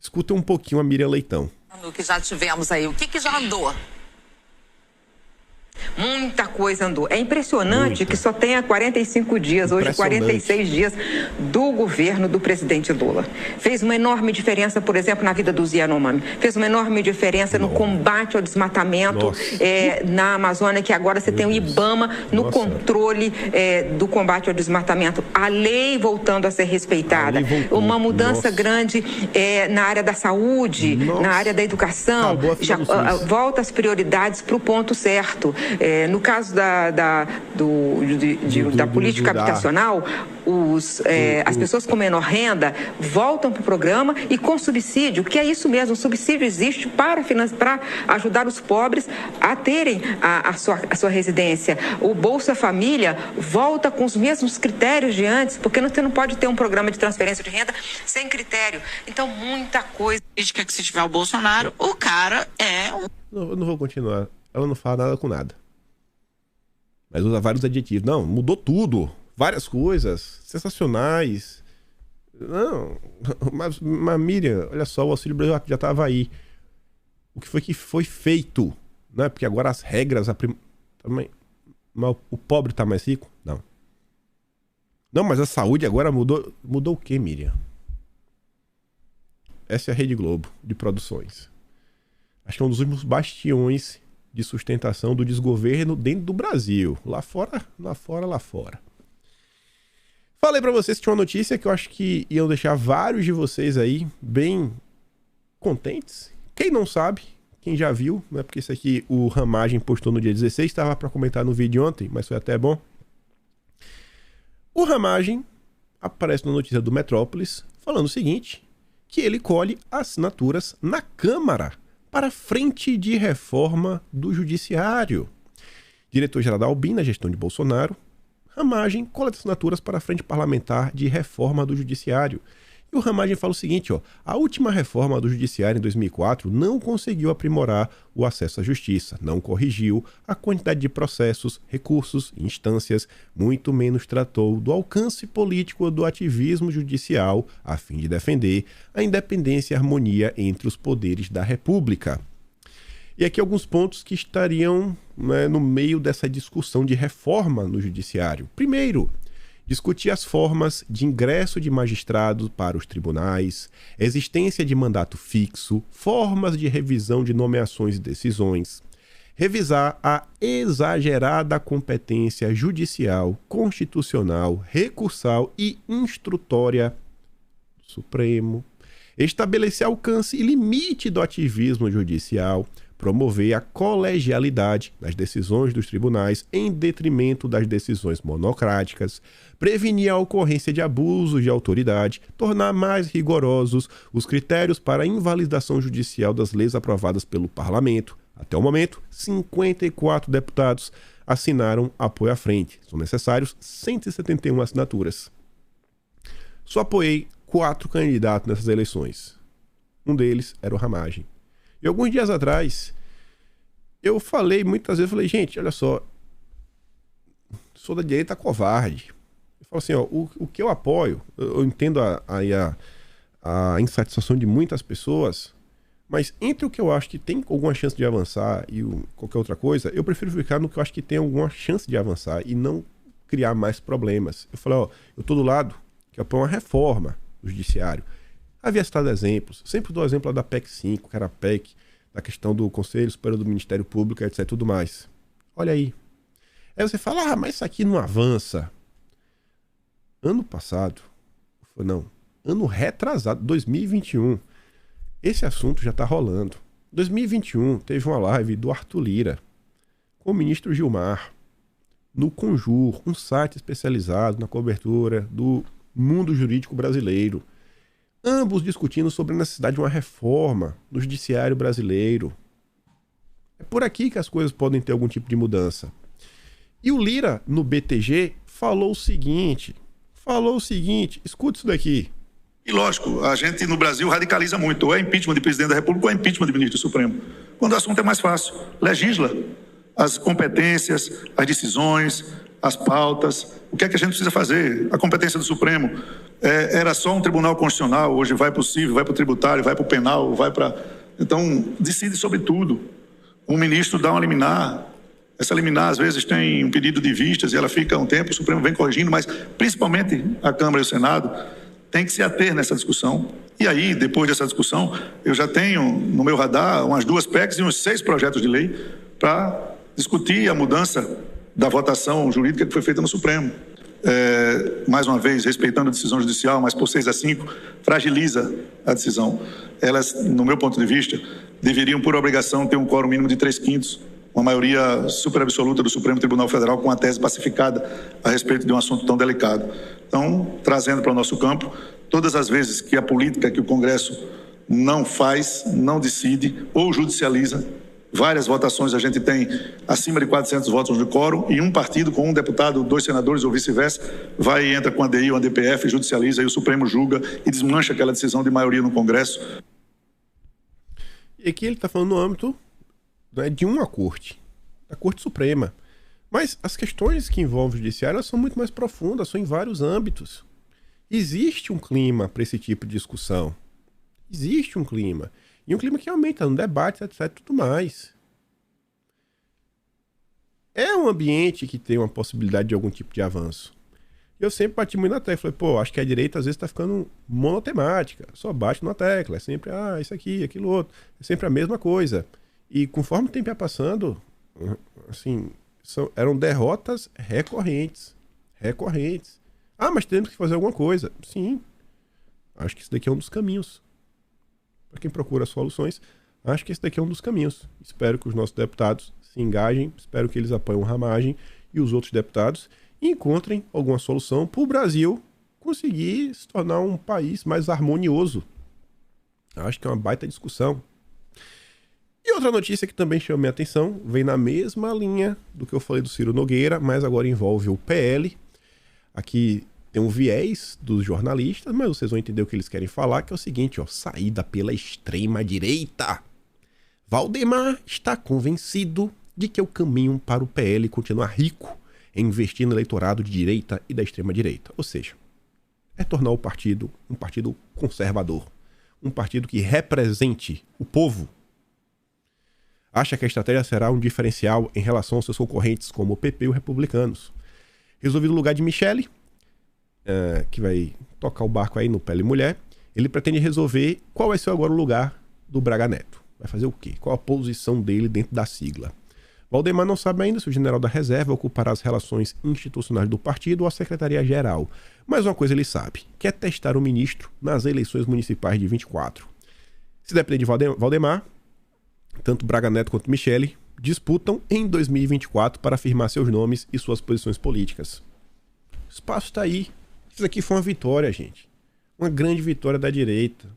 Speaker 1: Escuta um pouquinho a Miriam Leitão.
Speaker 4: O que já tivemos aí, o que já andou? Muita coisa andou. É impressionante que só tenha 45 dias, hoje 46 dias, do governo do presidente Lula. Fez uma enorme diferença, por exemplo, na vida dos Yanomami. Fez uma enorme diferença no combate ao desmatamento na Amazônia, que agora você tem o IBAMA no controle do combate ao desmatamento. A lei voltando a ser respeitada. Uma mudança grande na área da saúde, na área da educação. Já volta as prioridades para o ponto certo. No caso da política habitacional, as pessoas com menor renda voltam para o programa e com subsídio, que é isso mesmo, o subsídio existe para ajudar os pobres a terem a sua residência. O Bolsa Família volta com os mesmos critérios de antes, porque você não pode ter um programa de transferência de renda sem critério. Então, muita coisa.
Speaker 2: Política que se tiver o Bolsonaro, o cara é um...
Speaker 1: Eu não vou continuar. Ela não fala nada com nada. Mas usa vários adjetivos. Não, mudou tudo. Várias coisas. Sensacionais. Não. Mas Miriam, olha só, o Auxílio Brasil já estava aí. O que foi feito? Né? Porque agora as regras... Mas o pobre está mais rico? Não. Não, mas a saúde agora mudou. Mudou o quê, Miriam? Essa é a Rede Globo de produções. Acho que é um dos últimos bastiões de sustentação do desgoverno dentro do Brasil. Lá fora. Falei pra vocês que tinha uma notícia que eu acho que iam deixar vários de vocês aí bem contentes. Quem não sabe, quem já viu, né? Porque isso aqui o Ramagem postou no dia 16, estava pra comentar no vídeo ontem, mas foi até bom. O Ramagem aparece na notícia do Metrópolis falando o seguinte, que ele colhe assinaturas na Câmara para frente de reforma do Judiciário. Diretor-geral da Albin, na gestão de Bolsonaro, Ramagem coleta assinaturas para a frente parlamentar de reforma do Judiciário. E o Ramagem fala o seguinte, ó, a última reforma do Judiciário em 2004 não conseguiu aprimorar o acesso à justiça, não corrigiu a quantidade de processos, recursos e instâncias, muito menos tratou do alcance político do ativismo judicial a fim de defender a independência e harmonia entre os poderes da República. E aqui alguns pontos que estariam, né, no meio dessa discussão de reforma no Judiciário. Primeiro, discutir as formas de ingresso de magistrados para os tribunais, existência de mandato fixo, formas de revisão de nomeações e decisões, revisar a exagerada competência judicial, constitucional, recursal e instrutória do Supremo, estabelecer alcance e limite do ativismo judicial, promover a colegialidade das decisões dos tribunais em detrimento das decisões monocráticas, prevenir a ocorrência de abusos de autoridade, tornar mais rigorosos os critérios para a invalidação judicial das leis aprovadas pelo Parlamento. Até o momento, 54 deputados assinaram apoio à frente. São necessários 171 assinaturas. Só apoiei 4 candidatos nessas eleições. Um deles era o Ramagem. E alguns dias atrás, eu falei muitas vezes, gente, olha só, sou da direita covarde. Eu falo assim, ó, o que eu apoio, eu entendo a insatisfação de muitas pessoas, mas entre o que eu acho que tem alguma chance de avançar e qualquer outra coisa, eu prefiro ficar no que eu acho que tem alguma chance de avançar e não criar mais problemas. Eu falo, ó, eu tô do lado que apoia uma reforma do judiciário. Havia citado exemplos, sempre dou exemplo lá da PEC 5, que era a PEC, da questão do Conselho Superior do Ministério Público, etc, tudo mais. Olha aí. Aí você fala, mas isso aqui não avança. Ano passado, não, ano retrasado, 2021, esse assunto já está rolando. 2021 teve uma live do Arthur Lira com o ministro Gilmar no Conjur, um site especializado na cobertura do mundo jurídico brasileiro. Ambos discutindo sobre a necessidade de uma reforma no judiciário brasileiro. É por aqui que as coisas podem ter algum tipo de mudança. E o Lira, no BTG, falou o seguinte, escuta isso daqui.
Speaker 5: E lógico, a gente no Brasil radicaliza muito, ou é impeachment de presidente da República ou é impeachment de ministro do Supremo. Quando o assunto é mais fácil, legisla as competências, as decisões, as pautas, o que é que a gente precisa fazer? A competência do Supremo era só um tribunal constitucional, hoje vai para o civil, vai para o tributário, vai para o penal, vai para... Então, decide sobre tudo. Um ministro dá uma liminar, essa liminar às vezes tem um pedido de vistas e ela fica um tempo, o Supremo vem corrigindo, mas principalmente a Câmara e o Senado tem que se ater nessa discussão. E aí, depois dessa discussão, eu já tenho no meu radar umas 2 PECs e uns 6 projetos de lei para discutir a mudança da votação jurídica que foi feita no Supremo. Mais uma vez, respeitando a decisão judicial, mas por 6-5, fragiliza a decisão. Elas, no meu ponto de vista, deveriam, por obrigação, ter um quórum mínimo de 3/5, uma maioria super absoluta do Supremo Tribunal Federal com a tese pacificada a respeito de um assunto tão delicado. Então, trazendo para o nosso campo, todas as vezes que a política que o Congresso não faz, não decide ou judicializa, várias votações a gente tem acima de 400 votos de quórum e um partido com um deputado, 2 senadores ou vice-versa, vai e entra com a DI ou a DPF, judicializa e o Supremo julga e desmancha aquela decisão de maioria no Congresso.
Speaker 1: E aqui ele está falando no âmbito de uma corte, da Corte Suprema. Mas as questões que envolvem o judiciário elas são muito mais profundas, são em vários âmbitos. Existe um clima para esse tipo de discussão. Existe um clima. E um clima que aumenta no debate, etc, tudo mais. É um ambiente que tem uma possibilidade de algum tipo de avanço. Eu sempre bati muito na tecla. Falei, acho que a direita às vezes está ficando monotemática. Só bate na tecla. É sempre, isso aqui, aquilo outro. É sempre a mesma coisa. E conforme o tempo ia passando, assim, eram derrotas recorrentes. Mas temos que fazer alguma coisa. Sim. Acho que isso daqui é um dos caminhos. Para quem procura soluções, acho que esse daqui é um dos caminhos. Espero que os nossos deputados se engajem, espero que eles apoiem o Ramagem e os outros deputados e encontrem alguma solução para o Brasil conseguir se tornar um país mais harmonioso. Acho que é uma baita discussão. E outra notícia que também chama minha atenção, vem na mesma linha do que eu falei do Ciro Nogueira, mas agora envolve o PL. Aqui tem um viés dos jornalistas, mas vocês vão entender o que eles querem falar, que é o seguinte, saída pela extrema-direita. Valdemar está convencido de que o caminho para o PL continuar rico é investir no eleitorado de direita e da extrema-direita. Ou seja, é tornar o partido um partido conservador, um partido que represente o povo. Acha que a estratégia será um diferencial em relação aos seus concorrentes como o PP e os republicanos. Resolvido o lugar de Michele, que vai tocar o barco aí no PL Mulher, ele pretende resolver qual vai ser agora o lugar do Braga Neto. Vai fazer o quê? Qual a posição dele dentro da sigla? Valdemar não sabe ainda se o general da reserva ocupará as relações institucionais do partido ou a secretaria-geral. Mas uma coisa ele sabe, que é testar o ministro nas eleições municipais de 24. Se depender de Valdemar, tanto Braga Neto quanto Michele disputam em 2024 para afirmar seus nomes e suas posições políticas. O espaço está aí. Isso aqui foi uma vitória, gente. Uma grande vitória da direita.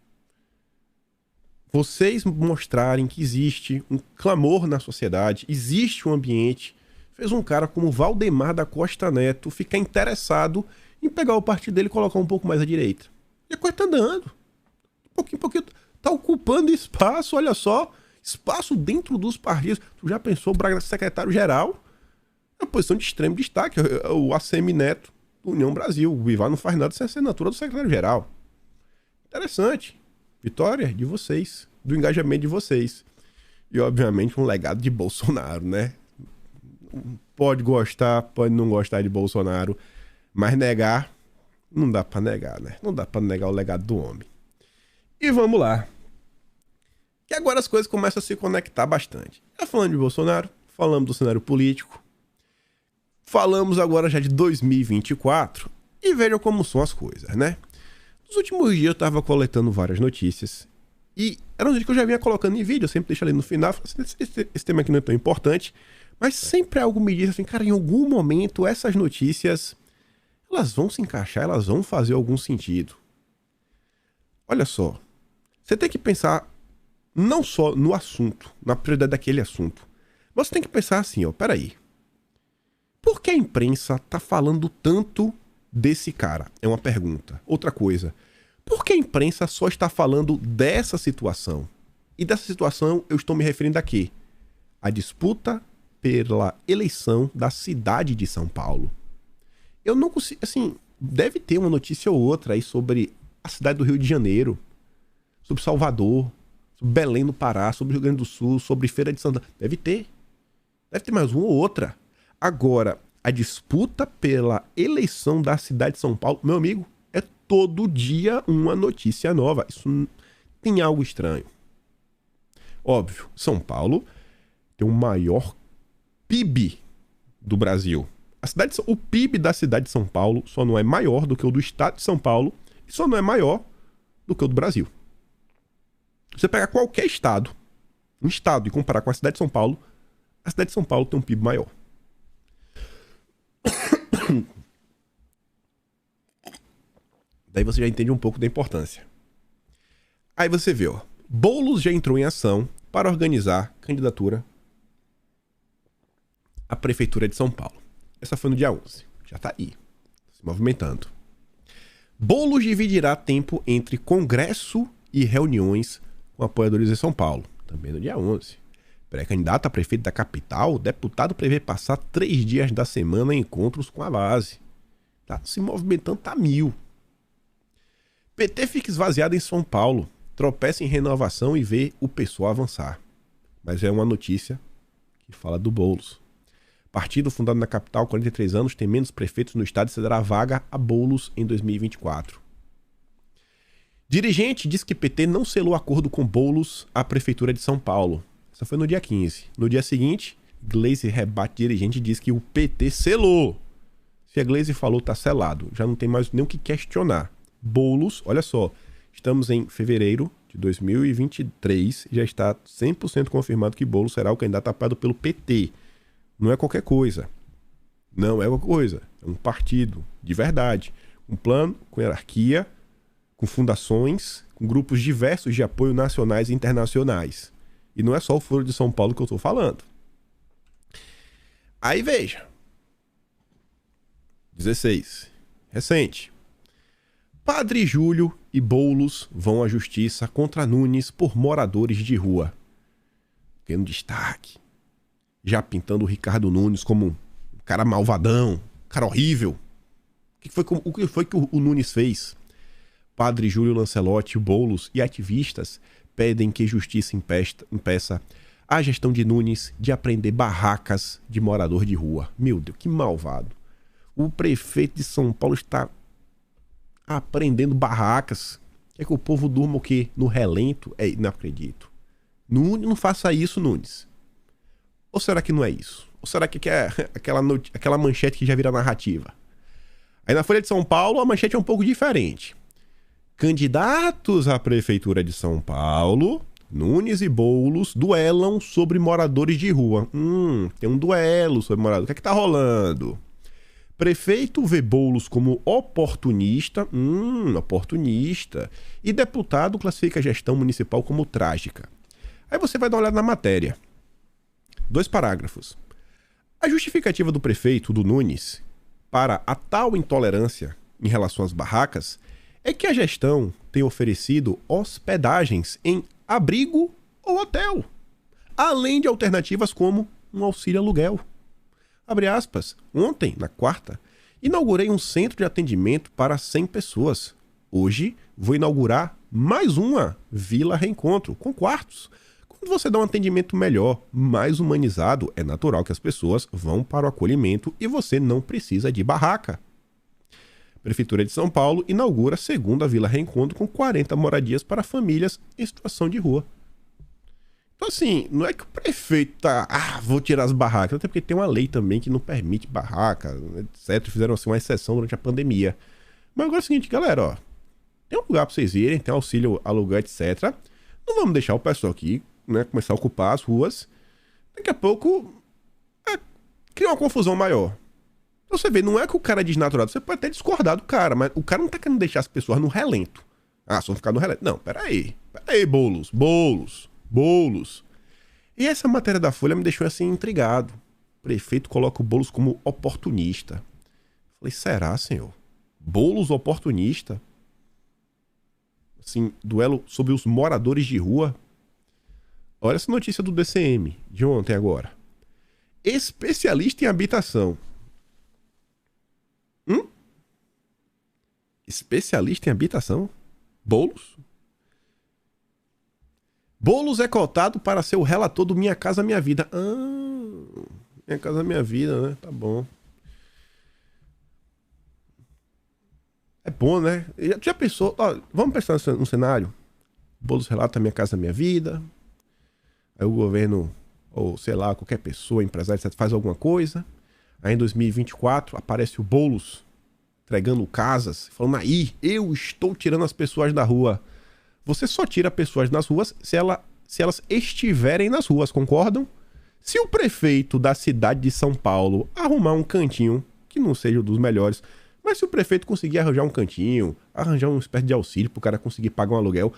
Speaker 1: Vocês mostrarem que existe um clamor na sociedade, existe um ambiente, fez um cara como Valdemar da Costa Neto ficar interessado em pegar o partido dele e colocar um pouco mais à direita. E a coisa tá andando. Um pouquinho, tá ocupando espaço, olha só. Espaço dentro dos partidos. Tu já pensou o Braga secretário-geral? É uma posição de extremo destaque. O ACM Neto, do União Brasil. O Bivar não faz nada sem a assinatura do secretário-geral. Interessante. Vitória de vocês. Do engajamento de vocês. E, obviamente, um legado de Bolsonaro, né? Pode gostar, pode não gostar de Bolsonaro, mas negar, não dá pra negar, né? Não dá pra negar o legado do homem. E vamos lá. E agora as coisas começam a se conectar bastante. Já falando de Bolsonaro, falamos do cenário político, falamos agora já de 2024, e vejam como são as coisas, né? Nos últimos dias eu tava coletando várias notícias, e era um vídeo que eu já vinha colocando em vídeo, eu sempre deixo ali no final, esse tema aqui não é tão importante, mas sempre algo me diz assim, cara, em algum momento essas notícias, elas vão se encaixar, elas vão fazer algum sentido. Olha só, você tem que pensar não só no assunto, na prioridade daquele assunto, mas você tem que pensar assim, ó, peraí. Por que a imprensa tá falando tanto desse cara? É uma pergunta. Outra coisa, por que a imprensa só está falando dessa situação? E dessa situação eu estou me referindo a quê? A disputa pela eleição da cidade de São Paulo. Eu não consigo, assim, deve ter uma notícia ou outra aí sobre a cidade do Rio de Janeiro, sobre Salvador, sobre Belém no Pará, sobre Rio Grande do Sul, sobre Feira de Santana. Deve ter mais uma ou outra. Agora, a disputa pela eleição da cidade de São Paulo, meu amigo, é todo dia uma notícia nova. Isso tem algo estranho. Óbvio, São Paulo tem o maior PIB do Brasil. O PIB da cidade de São Paulo só não é maior do que o do estado de São Paulo e só não é maior do que o do Brasil. Você pegar qualquer estado, um estado, e comparar com a cidade de São Paulo, a cidade de São Paulo tem um PIB maior. Daí você já entende um pouco da importância. Aí você vê, ó, Boulos já entrou em ação para organizar candidatura à Prefeitura de São Paulo. Essa foi no dia 11. Já tá aí, se movimentando. Boulos dividirá tempo entre congresso e reuniões com apoiadores em São Paulo. Também no dia 11. Pré-candidato a prefeito da capital, o deputado prevê passar 3 dias da semana em encontros com a base. Tá se movimentando, tá mil. PT fica esvaziado em São Paulo. Tropeça em renovação e vê o pessoal avançar. Mas é uma notícia que fala do Boulos. Partido fundado na capital, 43 anos, tem menos prefeitos no estado e cederá vaga a Boulos em 2024. Dirigente diz que PT não selou acordo com Boulos à Prefeitura de São Paulo. Essa foi no dia 15. No dia seguinte, Gleisi rebate dirigente e diz que o PT selou. Se a Gleisi falou, tá selado. Já não tem mais nem o que questionar. Boulos, olha só, estamos em fevereiro de 2023 e já está 100% confirmado que Boulos será o candidato apoiado pelo PT. Não é qualquer coisa. Não é qualquer coisa. É um partido de verdade. Um plano com hierarquia, com fundações, com grupos diversos de apoio nacionais e internacionais. E não é só o Foro de São Paulo que eu estou falando. Aí veja. 16. Recente. Padre Júlio e Boulos vão à justiça contra Nunes por moradores de rua. Tendo destaque. Já pintando o Ricardo Nunes como um cara malvadão, um cara horrível. O que foi que o Nunes fez? Padre Júlio Lancelotti, Boulos e ativistas pedem que justiça impeça a gestão de Nunes de apreender barracas de morador de rua. Meu Deus, que malvado. O prefeito de São Paulo está apreendendo barracas. Quer que o povo durma o quê? No relento? Não acredito. Nunes, não faça isso, Nunes. Ou será que não é isso? Ou será que é aquela manchete que já vira narrativa? Aí na Folha de São Paulo a manchete é um pouco diferente. Candidatos à Prefeitura de São Paulo, Nunes e Boulos, duelam sobre moradores de rua. Tem um duelo sobre moradores. O que é que tá rolando? Prefeito vê Boulos como oportunista. Oportunista. E deputado classifica a gestão municipal como trágica. Aí você vai dar uma olhada na matéria. 2 parágrafos. A justificativa do prefeito, do Nunes, para a tal intolerância em relação às barracas é que a gestão tem oferecido hospedagens em abrigo ou hotel. além de alternativas como um auxílio aluguel. Abre aspas, ontem, na quarta, inaugurei um centro de atendimento para 100 pessoas. Hoje, vou inaugurar mais uma Vila Reencontro, com quartos. Quando você dá um atendimento melhor, mais humanizado, é natural que as pessoas vão para o acolhimento e você não precisa de barraca. A Prefeitura de São Paulo inaugura a segunda Vila Reencontro com 40 moradias para famílias em situação de rua. Então, assim, não é que o prefeito tá... vou tirar as barracas. Até porque tem uma lei também que não permite barraca, etc. Fizeram, assim, uma exceção durante a pandemia. Mas agora é o seguinte, galera, ó. Tem um lugar pra vocês irem, tem auxílio aluguel, etc. Não vamos deixar o pessoal aqui, né, começar a ocupar as ruas. Daqui a pouco, cria uma confusão maior. Então você vê, não é que o cara é desnaturado. Você pode até discordar do cara, mas o cara não tá querendo deixar as pessoas no relento. Só vão ficar no relento. Não, peraí, Boulos. E essa matéria da Folha me deixou assim intrigado. O prefeito coloca o Boulos como oportunista. Falei, será, senhor? Boulos oportunista? Assim, duelo sobre os moradores de rua? Olha essa notícia do DCM, de ontem agora. Especialista em habitação. Especialista em habitação? Boulos? Boulos é cotado para ser o relator do Minha Casa Minha Vida. Minha Casa Minha Vida, né? Tá bom. É bom, né? Já pensou? Vamos pensar no cenário. Boulos relata Minha Casa Minha Vida. Aí o governo, ou sei lá, qualquer pessoa, empresário, etc., faz alguma coisa. Aí em 2024 aparece o Boulos entregando casas, falando aí, eu estou tirando as pessoas da rua. Você só tira pessoas nas ruas se elas estiverem nas ruas, concordam? Se o prefeito da cidade de São Paulo arrumar um cantinho, que não seja um dos melhores, mas se o prefeito conseguir arranjar um cantinho, arranjar uma espécie de auxílio para o cara conseguir pagar um aluguel,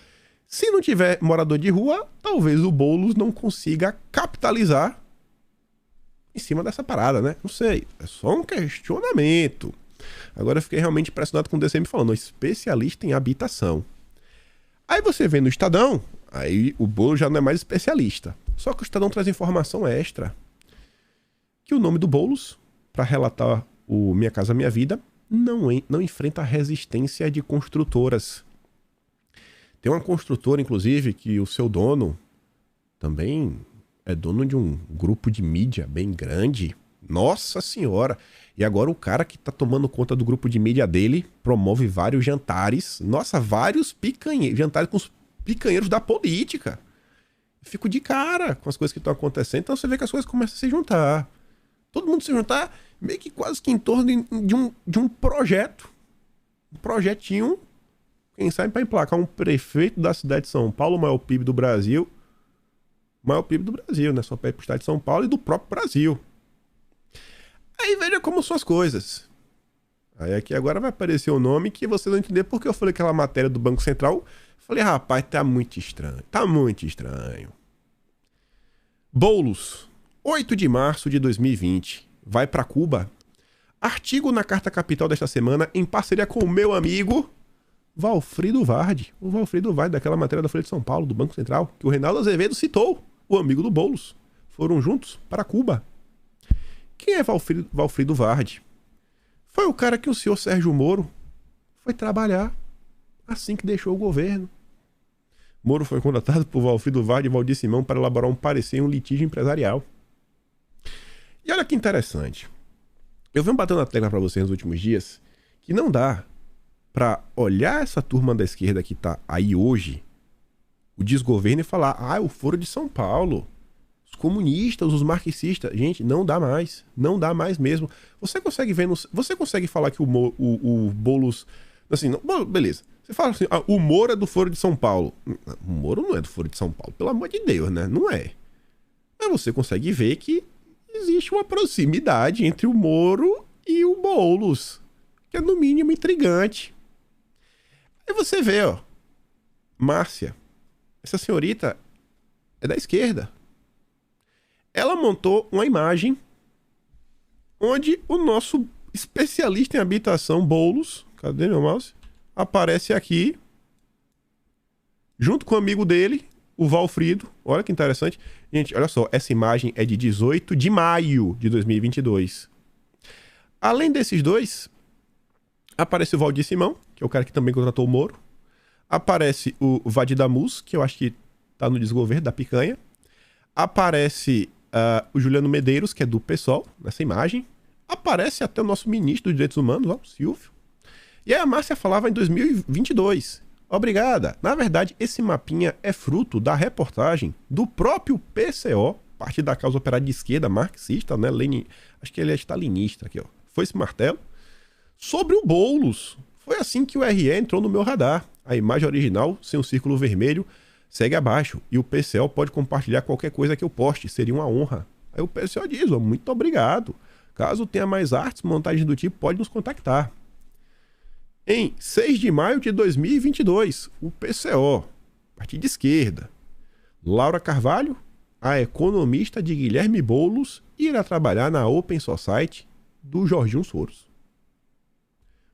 Speaker 1: se não tiver morador de rua, talvez o Boulos não consiga capitalizar em cima dessa parada, né? Não sei, é só um questionamento. Agora eu fiquei realmente impressionado com o DCM falando, especialista em habitação. Aí você vê no Estadão, aí o Boulos já não é mais especialista. Só que o Estadão traz informação extra. Que o nome do Boulos, para relatar o Minha Casa Minha Vida, não enfrenta a resistência de construtoras. Tem uma construtora, inclusive, que o seu dono também é dono de um grupo de mídia bem grande. Nossa Senhora! E agora o cara que tá tomando conta do grupo de mídia dele promove vários jantares. Nossa, vários jantares com os picanheiros da política. Eu fico de cara com as coisas que estão acontecendo. Então você vê que as coisas começam a se juntar. Todo mundo se juntar meio que quase que em torno de um projeto. Um projetinho, quem sabe, para emplacar um prefeito da cidade de São Paulo, o maior PIB do Brasil. Maior PIB do Brasil, né? Só para ir pro estado de São Paulo e do próprio Brasil. Aí veja como são as coisas. Aí aqui agora vai aparecer o nome que você não entender porque eu falei aquela matéria do Banco Central. Falei, rapaz, tá muito estranho. Tá muito estranho. Boulos, 8 de março de 2020. Vai pra Cuba. Artigo na Carta Capital desta semana em parceria com o meu amigo Valfrido Vardi. O Valfrido Vardi daquela matéria da Folha de São Paulo, do Banco Central, que o Reinaldo Azevedo citou. O amigo do Boulos. Foram juntos para Cuba. Quem é Valfrido Vardi? Foi o cara que o senhor Sérgio Moro foi trabalhar assim que deixou o governo. Moro foi contratado por Valfrido Vardi e Valdir Simão para elaborar um parecer em um litígio empresarial. E olha que interessante. Eu venho batendo na tecla para vocês nos últimos dias que não dá para olhar essa turma da esquerda que tá aí hoje, o desgoverno, e falar, o Foro de São Paulo, os comunistas, os marxistas. Gente, não dá mais. Não dá mais mesmo. Você consegue ver... Você consegue falar que o Boulos... Assim, não, beleza. Você fala assim, o Moro é do Foro de São Paulo. O Moro não é do Foro de São Paulo. Pelo amor de Deus, né? Não é. Mas você consegue ver que existe uma proximidade entre o Moro e o Boulos, que é no mínimo intrigante. Aí você vê, ó. Márcia. Essa senhorita é da esquerda. Ela montou uma imagem onde o nosso especialista em habitação, Boulos, cadê meu mouse? Aparece aqui, junto com o amigo dele, o Valfrido, olha que interessante. Gente, olha só, essa imagem é de 18 de maio de 2022. Além desses dois, aparece o Valdir Simão, que é o cara que também contratou o Moro. Aparece o Vadidamus, que eu acho que tá no desgoverno da picanha. Aparece o Juliano Medeiros, que é do PSOL, nessa imagem. Aparece até o nosso ministro dos Direitos Humanos, o Silvio. E aí a Márcia falava em 2022. Obrigada. Na verdade, esse mapinha é fruto da reportagem do próprio PCO, Partido da Causa Operária de Esquerda, marxista, né? Acho que ele é stalinista aqui, ó. Foi esse martelo. Sobre o Boulos. Foi assim que o RE entrou no meu radar. A imagem original, sem um círculo vermelho, segue abaixo. E o PCO pode compartilhar qualquer coisa que eu poste. Seria uma honra. Aí o PCO diz, ó, muito obrigado. Caso tenha mais artes, montagens do tipo, pode nos contactar. Em 6 de maio de 2022, o PCO, Partido de Esquerda, Laura Carvalho, a economista de Guilherme Boulos, irá trabalhar na Open Society do Jorginho Soros.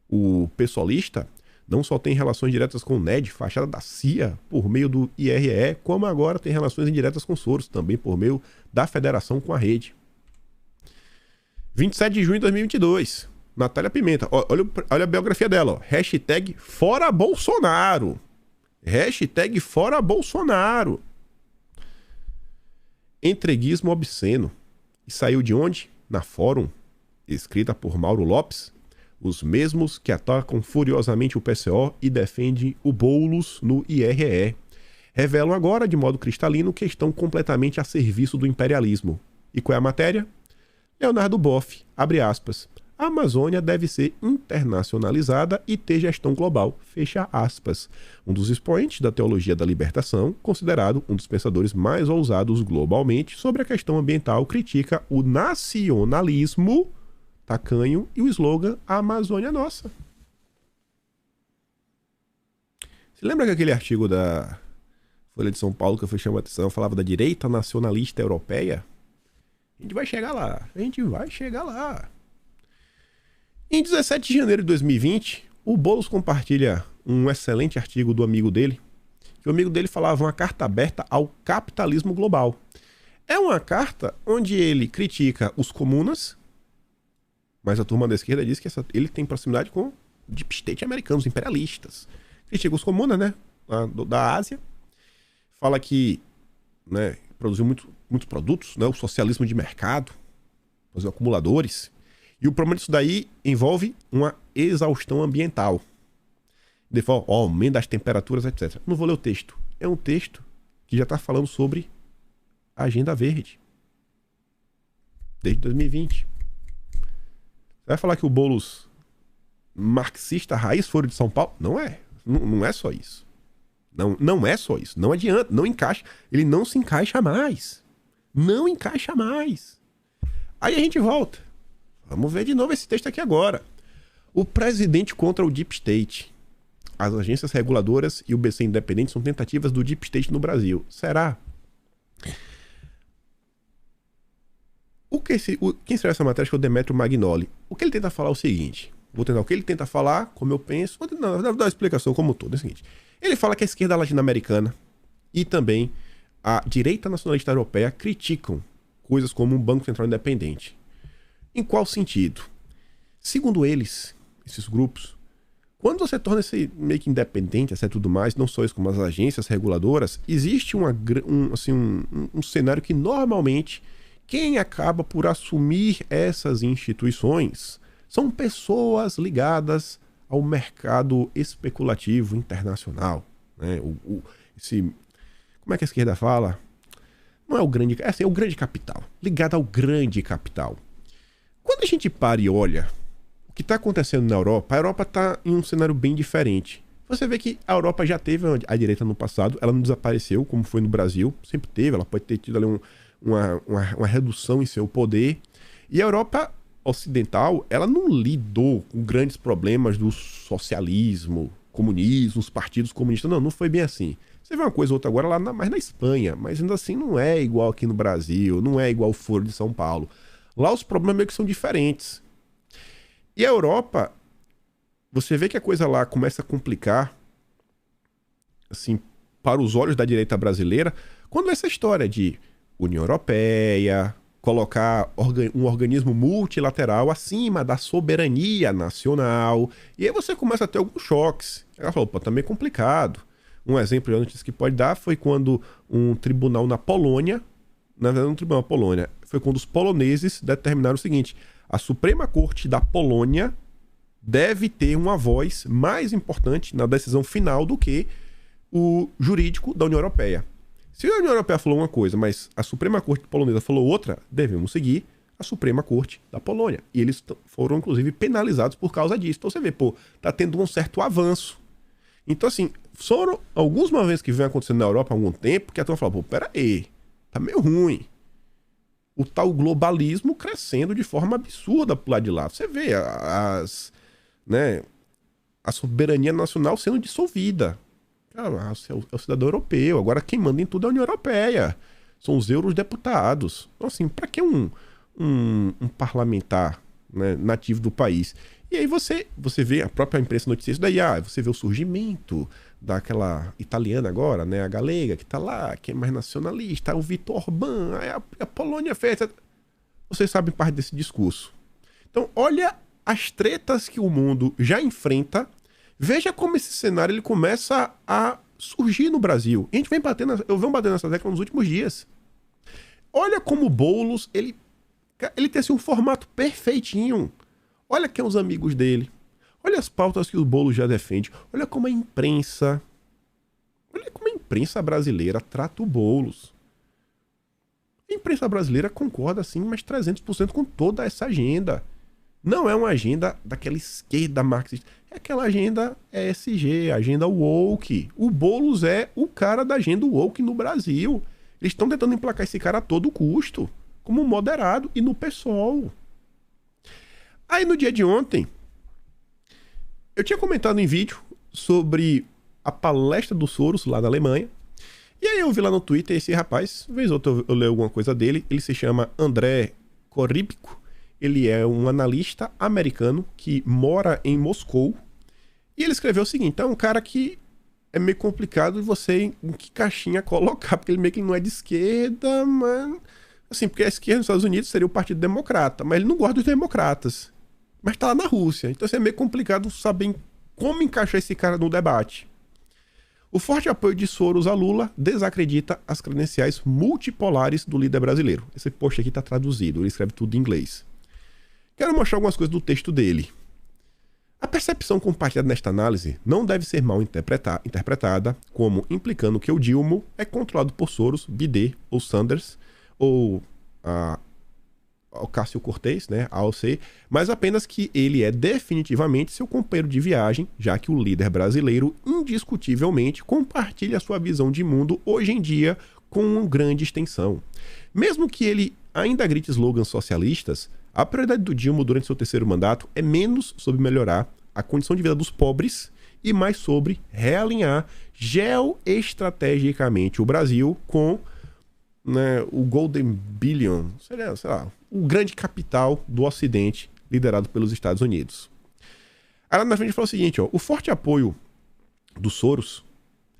Speaker 1: O pessoalista não só tem relações diretas com o NED, fachada da CIA, por meio do IRE, como agora tem relações indiretas com Soros, também por meio da federação com a rede. 27 de junho de 2022. Natália Pimenta, olha a biografia dela, ó. Hashtag Fora Bolsonaro. Hashtag Fora Bolsonaro. Entreguismo obsceno. E saiu de onde? Na Fórum, escrita por Mauro Lopes, os mesmos que atacam furiosamente o PCO e defendem o Boulos no IRE. Revelam agora, de modo cristalino, que estão completamente a serviço do imperialismo. E qual é a matéria? Leonardo Boff, abre aspas. A Amazônia deve ser internacionalizada e ter gestão global, fecha aspas. Um dos expoentes da teologia da libertação, considerado um dos pensadores mais ousados globalmente sobre a questão ambiental, critica o nacionalismo tacanho e o slogan A Amazônia é Nossa. Você lembra que aquele artigo da Folha de São Paulo que eu fui chamar a atenção, falava da direita nacionalista europeia? A gente vai chegar lá, a gente vai chegar lá. Em 17 de janeiro de 2020, o Boulos compartilha um excelente artigo do amigo dele, que o amigo dele falava uma carta aberta ao capitalismo global. É uma carta onde ele critica os comunas, mas a turma da esquerda diz que ele tem proximidade com o deep state americano, os imperialistas. Critica os comunas, né, da Ásia, fala que, né, produziu muitos produtos, né, o socialismo de mercado, os acumuladores. E o problema disso daí envolve uma exaustão ambiental. De forma, aumento das temperaturas, etc. Não vou ler o texto. É um texto que já está falando sobre a Agenda Verde. Desde 2020. Você vai falar que o Boulos marxista raiz Foro de São Paulo? Não é. Não é só isso. Não é só isso. Não adianta. Não encaixa. Ele não se encaixa mais. Não encaixa mais. Aí a gente volta. Vamos ver de novo esse texto aqui agora. O presidente contra o Deep State. As agências reguladoras e o BC independente são tentativas do Deep State no Brasil. Será? Quem escreveu essa matéria é o Demetrio Magnoli. O que ele tenta falar é o seguinte. Vou tentar o que ele tenta falar, como eu penso. Vou dar uma explicação como um todo. É o seguinte. Ele fala que a esquerda latino-americana e também a direita nacionalista europeia criticam coisas como um Banco Central Independente. Em qual sentido? Segundo eles, esses grupos, quando você torna esse meio que independente, etc, tudo mais, não só isso como as agências reguladoras, existe um cenário que normalmente quem acaba por assumir essas instituições são pessoas ligadas ao mercado especulativo internacional, né? Como é que a esquerda fala? Não é o grande... é o grande capital, ligado ao grande capital. Quando a gente para e olha o que está acontecendo na Europa, a Europa está em um cenário bem diferente. Você vê que a Europa já teve a direita no passado, ela não desapareceu como foi no Brasil, sempre teve, ela pode ter tido ali uma redução em seu poder. E a Europa ocidental, ela não lidou com grandes problemas do socialismo, comunismo, os partidos comunistas. Não foi bem assim. Você vê uma coisa ou outra agora lá mais na Espanha, mas ainda assim não é igual aqui no Brasil, não é igual o Foro de São Paulo. Lá os problemas meio que são diferentes. E a Europa, você vê que a coisa lá começa a complicar, assim, para os olhos da direita brasileira, quando essa história de União Europeia, colocar um organismo multilateral acima da soberania nacional, e aí você começa a ter alguns choques. Ela falou, pô, tá meio complicado. Um exemplo antes que pode dar foi quando um tribunal na Polônia, na verdade um tribunal na Polônia, foi quando os poloneses determinaram o seguinte: a Suprema Corte da Polônia deve ter uma voz mais importante na decisão final do que o jurídico da União Europeia. Se a União Europeia falou uma coisa, mas a Suprema Corte polonesa falou outra, devemos seguir a Suprema Corte da Polônia. E eles foram, inclusive, penalizados por causa disso. Então você vê, pô, tá tendo um certo avanço. Então, assim, foram algumas vezes que vem acontecendo na Europa há algum tempo que a turma fala, pô, peraí, tá meio ruim. O tal globalismo crescendo de forma absurda pro lado de lá. Você vê a soberania nacional sendo dissolvida. É o cidadão europeu. Agora quem manda em tudo é a União Europeia. São os eurodeputados. Então, assim, para que um parlamentar, né, nativo do país? E aí você vê a própria imprensa noticia isso daí. Você vê o surgimento daquela italiana agora, né, a galega, que tá lá, que é mais nacionalista, o Viktor Orbán, a Polônia fez. Vocês sabem parte desse discurso. Então, olha as tretas que o mundo já enfrenta. Veja como esse cenário ele começa a surgir no Brasil. E a gente vem eu venho batendo nessa tecla nos últimos dias. Olha como o Boulos, ele tem assim, um formato perfeitinho. Olha quem são os amigos dele. Olha as pautas que o Boulos já defende. Olha como a imprensa brasileira trata o Boulos. A imprensa brasileira concorda, assim, mais 300% com toda essa agenda. Não é uma agenda daquela esquerda marxista. É aquela agenda ESG, agenda woke. O Boulos é o cara da agenda woke no Brasil. Eles estão tentando emplacar esse cara a todo custo, como moderado e no PSOL. Aí no dia de ontem, eu tinha comentado em vídeo sobre a palestra do Soros lá na Alemanha. E aí eu vi lá no Twitter esse rapaz, vez ou outra eu leio alguma coisa dele, ele se chama André Korypko. Ele é um analista americano que mora em Moscou. E ele escreveu o seguinte: é um cara que é meio complicado de você em que caixinha colocar, porque ele meio que não é de esquerda, mas... Assim, porque a esquerda nos Estados Unidos seria o Partido Democrata, mas ele não gosta dos democratas. Mas tá lá na Rússia. Então assim, é meio complicado saber como encaixar esse cara no debate. O forte apoio de Soros a Lula desacredita as credenciais multipolares do líder brasileiro. Esse post aqui tá traduzido, ele escreve tudo em inglês. Quero mostrar algumas coisas do texto dele. A percepção compartilhada nesta análise não deve ser mal interpretada como implicando que o Dilma é controlado por Soros, Biden ou Sanders, ou Ocasio-Cortez, né, AOC, mas apenas que ele é definitivamente seu companheiro de viagem, já que o líder brasileiro indiscutivelmente compartilha sua visão de mundo hoje em dia com uma grande extensão. Mesmo que ele ainda grite slogans socialistas, a prioridade do Dilma durante seu terceiro mandato é menos sobre melhorar a condição de vida dos pobres e mais sobre realinhar geoestrategicamente o Brasil com, né, o Golden Billion, sei lá, o grande capital do Ocidente liderado pelos Estados Unidos. Aí lá na frente fala o seguinte, ó: o forte apoio do Soros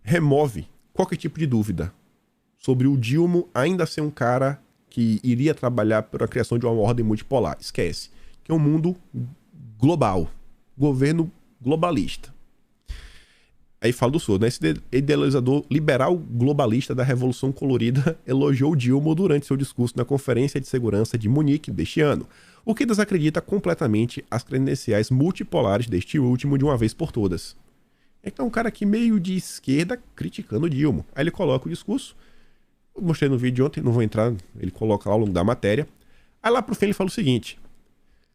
Speaker 1: remove qualquer tipo de dúvida sobre o Dilma ainda ser um cara que iria trabalhar pela criação de uma ordem multipolar. Esquece, que é um mundo global, governo globalista. Aí fala do Soros, né? Esse idealizador liberal globalista da Revolução Colorida elogiou Dilma durante seu discurso na Conferência de Segurança de Munique deste ano, o que desacredita completamente as credenciais multipolares deste último de uma vez por todas. Então, um cara aqui meio de esquerda criticando Dilma. Aí ele coloca o discurso. Eu mostrei no vídeo de ontem, não vou entrar, ele coloca lá ao longo da matéria. Aí lá pro fim ele fala o seguinte: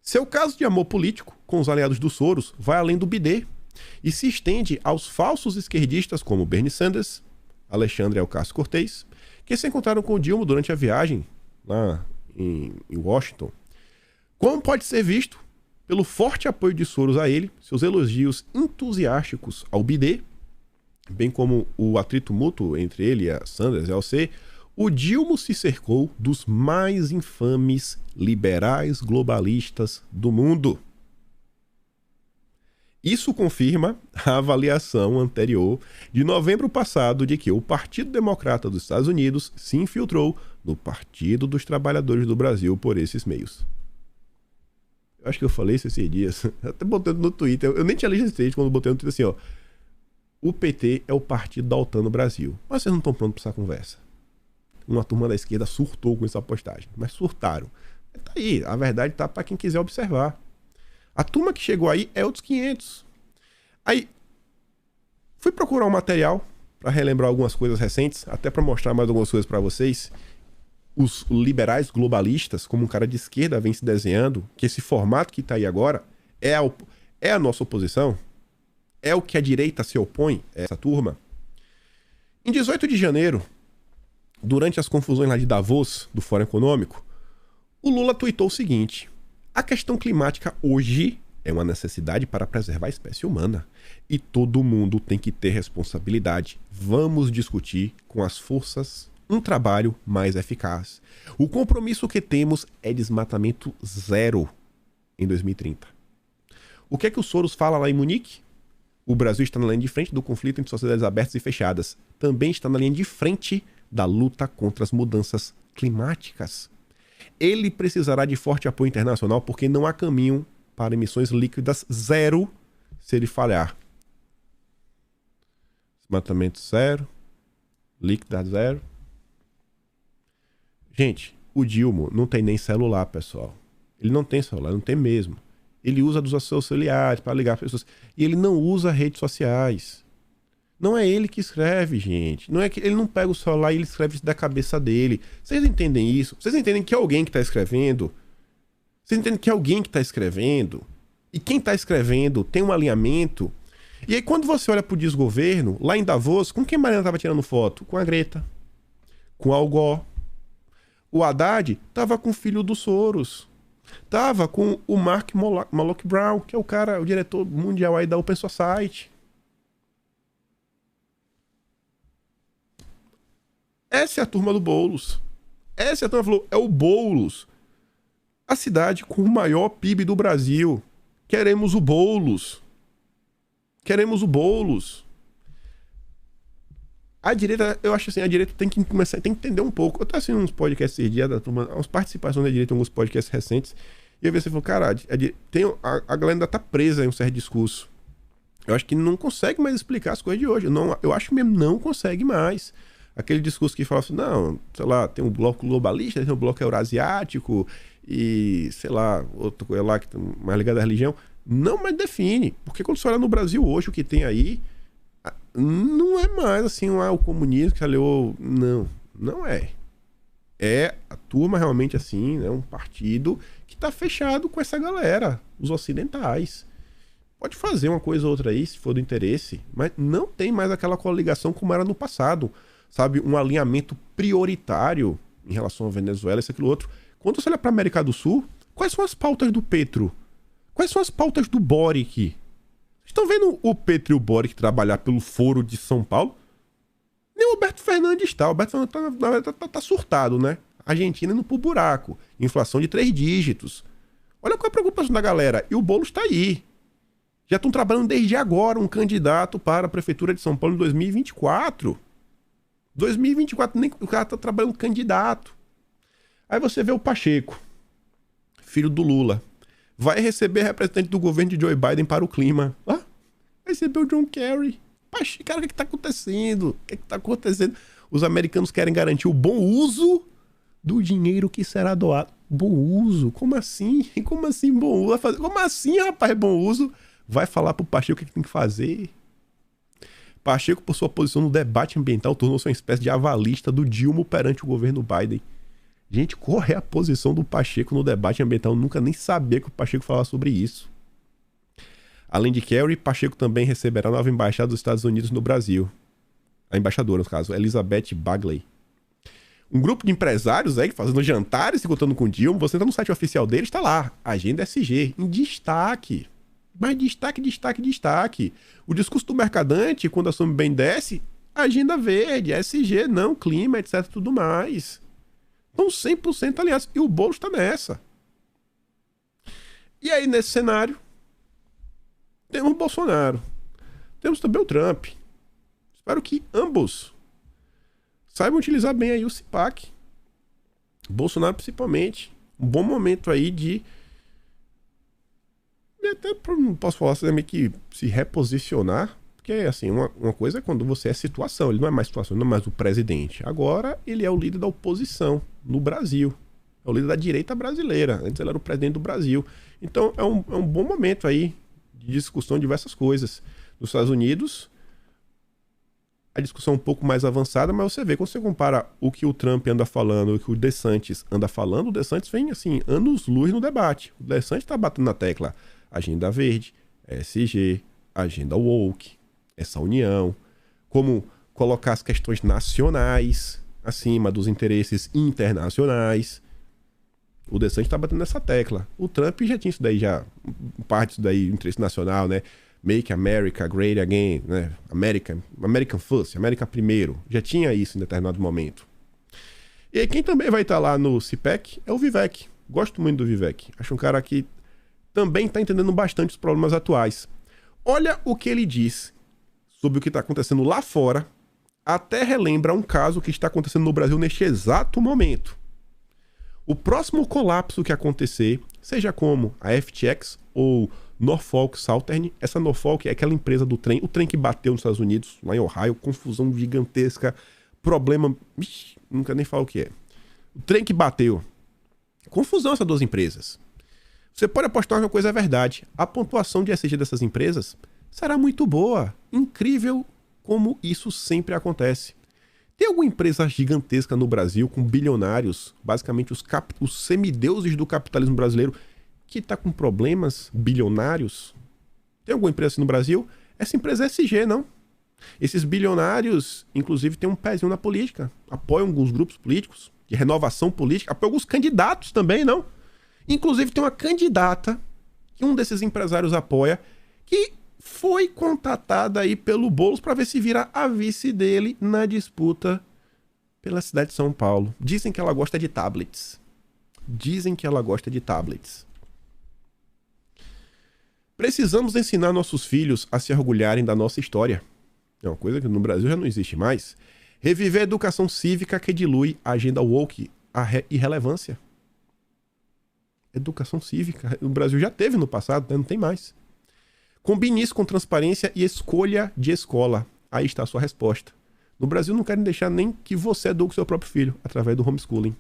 Speaker 1: seu caso de amor político com os aliados do Soros vai além do Biden e se estende aos falsos esquerdistas como Bernie Sanders, Alexandre Ocasio-Cortez, que se encontraram com o Dilma durante a viagem lá em Washington. Como pode ser visto pelo forte apoio de Soros a ele, seus elogios entusiásticos ao Biden, bem como o atrito mútuo entre ele e a Sanders e a AOC, o Dilma se cercou dos mais infames liberais globalistas do mundo. Isso confirma a avaliação anterior de novembro passado de que o Partido Democrata dos Estados Unidos se infiltrou no Partido dos Trabalhadores do Brasil por esses meios. Eu acho que eu falei isso esses dias, até botando no Twitter, eu nem tinha lido esse quando botei no Twitter assim, ó, o PT é o partido da OTAN no Brasil, mas vocês não estão prontos para essa conversa. Uma turma da esquerda surtou com essa postagem, mas surtaram. Tá aí, a verdade tá para quem quiser observar. A turma que chegou aí é outros 500. Aí, fui procurar um material para relembrar algumas coisas recentes, até para mostrar mais algumas coisas para vocês. Os liberais globalistas, como um cara de esquerda vem se desenhando, que esse formato que tá aí agora é a nossa oposição, é o que a direita se opõe a essa turma. Em 18 de janeiro, durante as confusões lá de Davos, do Fórum Econômico, o Lula tuitou o seguinte: a questão climática hoje é uma necessidade para preservar a espécie humana e todo mundo tem que ter responsabilidade. Vamos discutir com as forças um trabalho mais eficaz. O compromisso que temos é desmatamento zero em 2030. O que é que o Soros fala lá em Munique? O Brasil está na linha de frente do conflito entre sociedades abertas e fechadas. Também está na linha de frente da luta contra as mudanças climáticas. Ele precisará de forte apoio internacional porque não há caminho para emissões líquidas zero se ele falhar. Desmatamento zero, líquida zero. Gente, o Dilma não tem nem celular, pessoal. Ele não tem celular, não tem mesmo. Ele usa dos seus auxiliares para ligar as pessoas. E ele não usa redes sociais. Não é ele que escreve, gente. Não é que ele não pega o celular e ele escreve isso da cabeça dele. Vocês entendem isso? Vocês entendem que é alguém que está escrevendo? Vocês entendem que é alguém que está escrevendo? E quem está escrevendo tem um alinhamento. E aí quando você olha para o desgoverno, lá em Davos, com quem a Mariana estava tirando foto? Com a Greta. Com a Algó. O Haddad estava com o filho do Soros. Tava com o Mark Malloch Brown, que é o cara, o diretor mundial aí da Open Society. Essa é a turma do Boulos. Essa é a turma que falou, é o Boulos. A cidade com o maior PIB do Brasil. Queremos o Boulos. Queremos o Boulos. A direita, eu acho assim, a direita tem que começar, tem que entender um pouco. Eu tô assistindo uns podcasts esses dias da turma, umas participações da direita em alguns podcasts recentes, e eu vi você falou, cara, a galera ainda tá presa em um certo discurso. Eu acho que não consegue mais explicar as coisas de hoje. Eu acho mesmo não consegue mais. Aquele discurso que fala assim, não, sei lá, tem um bloco globalista, tem um bloco eurasiático, e, sei lá, outra coisa lá que tá mais ligada à religião. Não, mas define. Porque quando você olha no Brasil hoje, o que tem aí, não é mais assim, o comunismo que aliou. Não é. É a turma realmente assim, né? Um partido que tá fechado com essa galera, os ocidentais. Pode fazer uma coisa ou outra aí, se for do interesse, mas não tem mais aquela coligação como era no passado. Sabe? Um alinhamento prioritário em relação à Venezuela, isso, aquilo, outro. Quando você olha pra América do Sul, quais são as pautas do Petro? Quais são as pautas do Boric? Estão vendo o Petro e o Boric trabalhar pelo Foro de São Paulo? Nem o Alberto Fernandes está. O Alberto Fernandes tá surtado, né? A Argentina indo pro buraco. Inflação de 3 dígitos. Olha qual é a preocupação da galera. E o Boulos está aí. Já estão trabalhando desde agora um candidato para a Prefeitura de São Paulo em 2024. 2024, nem o cara tá trabalhando candidato. Aí você vê o Pacheco, filho do Lula. Vai receber representante do governo de Joe Biden para o clima. Vai receber o John Kerry. Cara, o que tá acontecendo? O que tá acontecendo? Os americanos querem garantir o bom uso do dinheiro que será doado. Bom uso? Como assim? Como assim bom uso? Como assim, rapaz, bom uso? Vai falar pro Pacheco o que tem que fazer. Pacheco, por sua posição no debate ambiental, tornou-se uma espécie de avalista do Dilma perante o governo Biden. Gente, qual é a posição do Pacheco no debate ambiental? Eu nunca nem sabia que o Pacheco falava sobre isso. Além de Kerry, Pacheco também receberá a nova embaixada dos Estados Unidos no Brasil. A embaixadora, no caso, Elizabeth Bagley. Um grupo de empresários aí fazendo jantares e contando com o Dilma. Você entra no site oficial dele, está lá. Agenda SG, em destaque. Mas destaque. O discurso do Mercadante, quando assume bem desce, agenda verde, SG, não, clima, etc, tudo mais. Estão 100% aliados. E o Boulos está nessa. E aí, nesse cenário, Temos o Bolsonaro. Temos também o Trump. Espero que ambos saibam utilizar bem aí o CPAC. Bolsonaro principalmente. Um bom momento aí de... Até não posso falar assim, meio que se reposicionar. Porque assim, uma coisa é quando você é situação. Ele não é mais situação, não é mais o presidente. Agora ele é o líder da oposição no Brasil. É o líder da direita brasileira. Antes ele era o presidente do Brasil. Então é um bom momento aí de discussão de diversas coisas. Nos Estados Unidos, a discussão é um pouco mais avançada, mas você vê, quando você compara o que o Trump anda falando e o que o DeSantis anda falando, o DeSantis vem, assim, anos-luz no debate. O DeSantis tá batendo na tecla agenda verde, ESG, agenda woke, essa união, como colocar as questões nacionais acima dos interesses internacionais. O DeSantis tá batendo nessa tecla. O Trump já tinha isso daí, já parte disso daí, interesse nacional, né? Make America Great Again, né? American First, América primeiro. Já tinha isso em determinado momento. E aí quem também vai estar lá no CPAC é o Vivek. Gosto muito do Vivek. Acho um cara que também está entendendo bastante os problemas atuais. Olha o que ele diz sobre o que está acontecendo lá fora, até relembra um caso que está acontecendo no Brasil neste exato momento. O próximo colapso que acontecer, seja como a FTX ou Norfolk Southern, essa Norfolk é aquela empresa do trem, o trem que bateu nos Estados Unidos, lá em Ohio, confusão gigantesca, problema, nunca nem falo o que é. O trem que bateu, confusão essas duas empresas. Você pode apostar que uma coisa é verdade, a pontuação de ESG dessas empresas será muito boa, incrível como isso sempre acontece. Tem alguma empresa gigantesca no Brasil com bilionários, basicamente os semideuses do capitalismo brasileiro, que está com problemas bilionários? Tem alguma empresa assim no Brasil? Essa empresa é ESG, não. Esses bilionários, inclusive, têm um pezinho na política. Apoiam alguns grupos políticos, de renovação política. Apoiam alguns candidatos também, não. Inclusive, tem uma candidata que um desses empresários apoia, que foi contatada aí pelo Boulos para ver se vira a vice dele na disputa pela cidade de São Paulo. Dizem que ela gosta de tablets. Precisamos ensinar nossos filhos a se orgulharem da nossa história. É uma coisa que no Brasil já não existe mais. Reviver a educação cívica que dilui a agenda woke, a irrelevância. Educação cívica, o Brasil já teve no passado, né? Não tem mais. Combine isso com transparência e escolha de escola. Aí está a sua resposta. No Brasil não querem deixar nem que você eduque o seu próprio filho, através do homeschooling.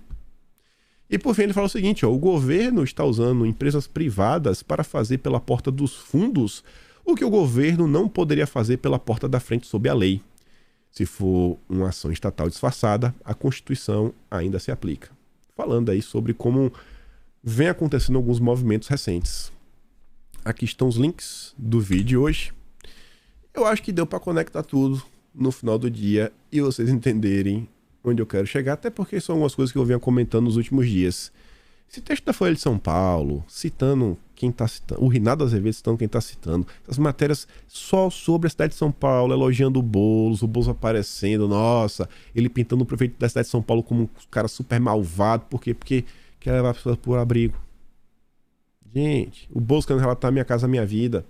Speaker 1: E por fim ele fala o seguinte, ó, o governo está usando empresas privadas para fazer pela porta dos fundos o que o governo não poderia fazer pela porta da frente sob a lei. Se for uma ação estatal disfarçada, a Constituição ainda se aplica. Falando aí sobre como vem acontecendo alguns movimentos recentes. Aqui estão os links do vídeo de hoje. Eu acho que deu para conectar tudo no final do dia e vocês entenderem onde eu quero chegar, até porque são algumas coisas que eu venho comentando nos últimos dias. Esse texto da Folha de São Paulo, citando quem está citando, o Rinaldo Azevedo citando quem está citando, as matérias só sobre a cidade de São Paulo, elogiando o Boulos aparecendo, nossa, ele pintando o prefeito da cidade de São Paulo como um cara super malvado, por quê? Porque quer levar pessoas por abrigo. Gente, o Boulos querendo relatar Minha Casa Minha Vida.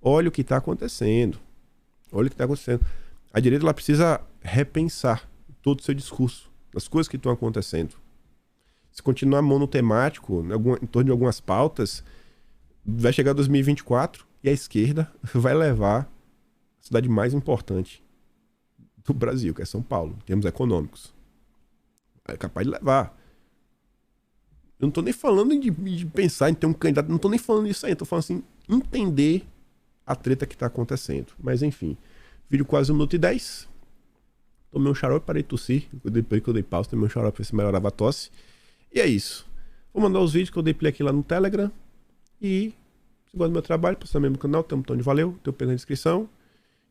Speaker 1: Olha o que está acontecendo. A direita ela precisa repensar todo o seu discurso, das coisas que estão acontecendo. Se continuar monotemático em torno de algumas pautas, vai chegar 2024 e a esquerda vai levar a cidade mais importante do Brasil, que é São Paulo, em termos econômicos. É capaz de levar. Eu não tô nem falando de pensar em ter um candidato, não tô nem falando disso aí, tô falando assim, entender a treta que tá acontecendo. Mas enfim, vídeo quase 1 minuto e 10. Tomei um xarope, parei de tossir, depois que eu dei pausa, tomei um xarope pra ver se melhorava a tosse. E é isso. Vou mandar os vídeos que eu dei play aqui lá no Telegram. E se gosta do meu trabalho, passa também no canal, tem um botão de valeu, tem o pé na descrição.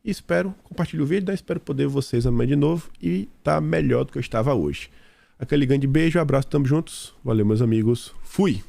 Speaker 1: E espero, compartilhe o vídeo, né? Espero poder vocês amanhã de novo e tá melhor do que eu estava hoje. Aquele grande beijo, abraço, tamo juntos. Valeu, meus amigos. Fui!